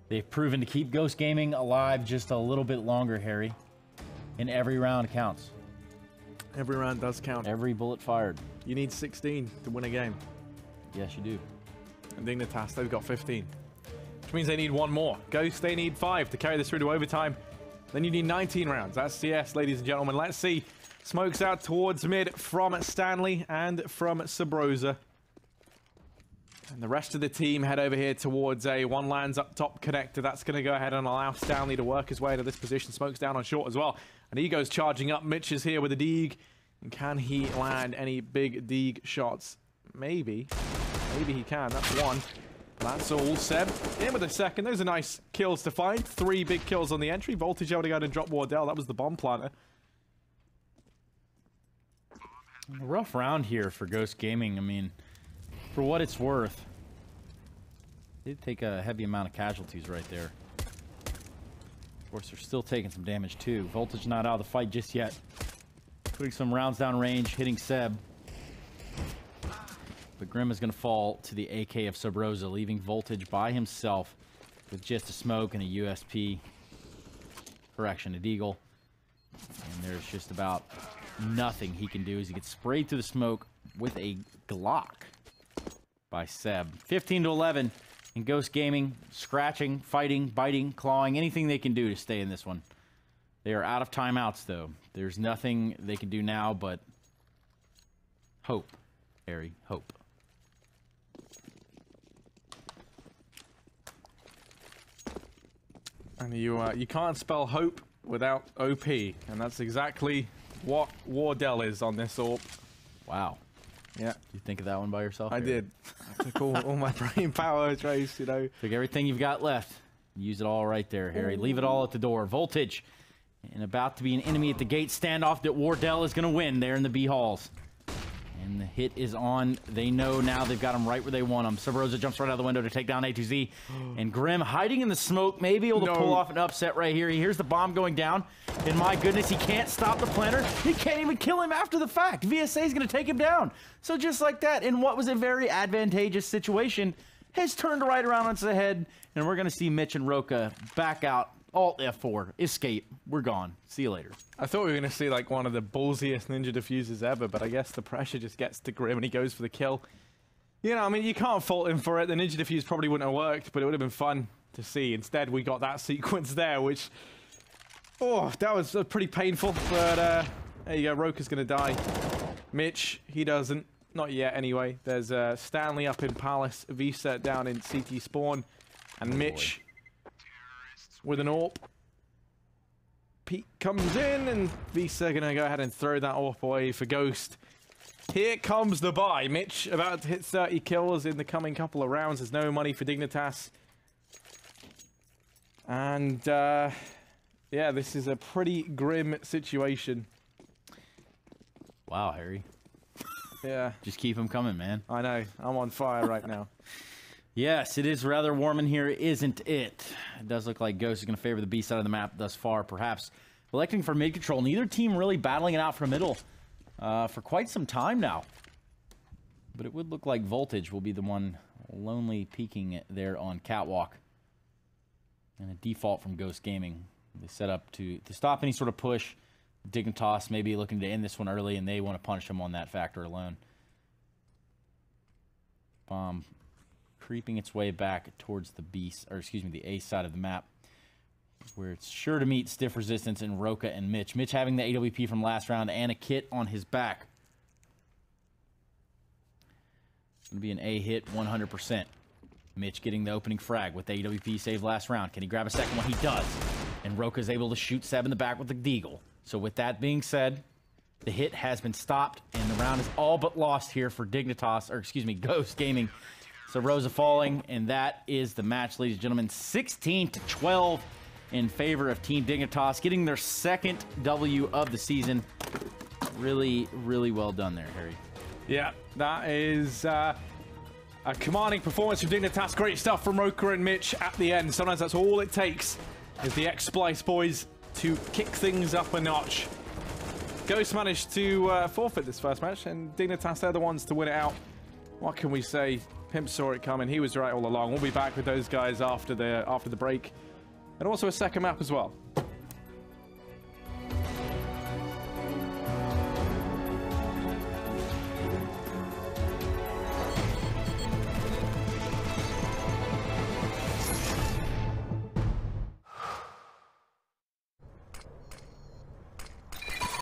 They've proven to keep Ghost Gaming alive just a little bit longer, Harry. And every round counts. Every round does count. Every bullet fired. You need 16 to win a game. Yes, you do. And Dignitas, they've got 15. Which means they need 1 more. Ghost, they need 5 to carry this through to overtime. Then you need 19 rounds. That's CS, ladies and gentlemen. Let's see. Smokes out towards mid from Stanley and from Sabrosa. And the rest of the team head over here towards a 1 lands up top connector. That's going to go ahead and allow Stanley to work his way into this position. Smokes down on short as well. And he goes charging up. Mitch is here with a dig. And can he land any big dig shots? Maybe. Maybe he can. That's 1. That's all. Seb in with a second. Those are nice kills to find. 3 big kills on the entry. Voltage able to go and drop Wardell. That was the bomb planter. A rough round here for Ghost Gaming. I mean, for what it's worth, they did take a heavy amount of casualties right there. Of course, they're still taking some damage too. Voltage not out of the fight just yet. Putting some rounds down range, hitting Seb. But Grim is going to fall to the AK of Sabrosa, leaving Voltage by himself with just a smoke and a USP. Correction, a deagle. And there's just about nothing he can do as he gets sprayed through the smoke with a Glock by Seb. 15-11 in Ghost Gaming. Scratching, fighting, biting, clawing, anything they can do to stay in this one. They are out of timeouts, though. There's nothing they can do now but hope, Harry, hope. And you can't spell hope without OP, and that's exactly what Wardell is on this AWP. Wow. Yeah. Did you think of that one by yourself? I did. I took all my brain power, Trace, you know. Took everything you've got left. Use it all right there, Harry. Leave it all at the door. Voltage. And about to be an enemy at the gate standoff that Wardell is going to win there in the B halls. And the hit is on. They know now they've got him right where they want him. Sabrosa jumps right out the window to take down A2Z. And Grim hiding in the smoke, maybe able to pull off an upset right here. He hears the bomb going down. And my goodness, he can't stop the planter. He can't even kill him after the fact. VSA is going to take him down. So just like that, in what was a very advantageous situation, has turned right around on its head. And we're going to see Mitch and Roka back out. Alt F4, escape, we're gone. See you later. I thought we were going to see like one of the ballsiest ninja diffusers ever, but I guess the pressure just gets to Grim and he goes for the kill. You know, I mean, you can't fault him for it. The ninja diffuse probably wouldn't have worked, but it would have been fun to see. Instead, we got that sequence there, which... Oh, that was pretty painful, but there you go. Roka's going to die. Mitch, he doesn't. Not yet, anyway. There's Stanley up in Palace, Visa down in CT Spawn, and Mitch... with an AWP. Pete comes in, and Visa gonna go ahead and throw that AWP away for Ghost. Here comes the buy. Mitch about to hit 30 kills in the coming couple of rounds. There's no money for Dignitas. And, yeah, this is a pretty grim situation. Wow, Harry. Yeah. Just keep them coming, man. I know. I'm on fire right now. Yes, it is rather warm in here, isn't it? It does look like Ghost is going to favor the B side of the map thus far, perhaps. Electing for mid control. Neither team really battling it out for middle for quite some time now. But it would look like Voltage will be the one lonely peeking there on Catwalk. And a default from Ghost Gaming. They set up to stop any sort of push. Dignitas maybe looking to end this one early, and they want to punish him on that factor alone. Bomb creeping its way back towards the the A side of the map, where it's sure to meet stiff resistance in Roka and Mitch. Mitch having the AWP from last round and a kit on his back. It's going to be an A hit 100%. Mitch getting the opening frag with the AWP save last round. Can he grab a second one? He does. And Roka is able to shoot Seb in the back with the deagle. So with that being said, the hit has been stopped, and the round is all but lost here for Dignitas, or excuse me, Ghost Gaming. So Rosa falling, and that is the match, ladies and gentlemen. 16-12 in favor of Team Dignitas, getting their second W of the season. Really, really well done there, Harry. Yeah, that is a commanding performance from Dignitas. Great stuff from Roka and Mitch at the end. Sometimes that's all it takes, is the X-Splice boys to kick things up a notch. Ghost managed to forfeit this first match, and Dignitas, they're the ones to win it out. What can we say? Pimp saw it coming. He was right all along. We'll be back with those guys after the break, and also a second map as well.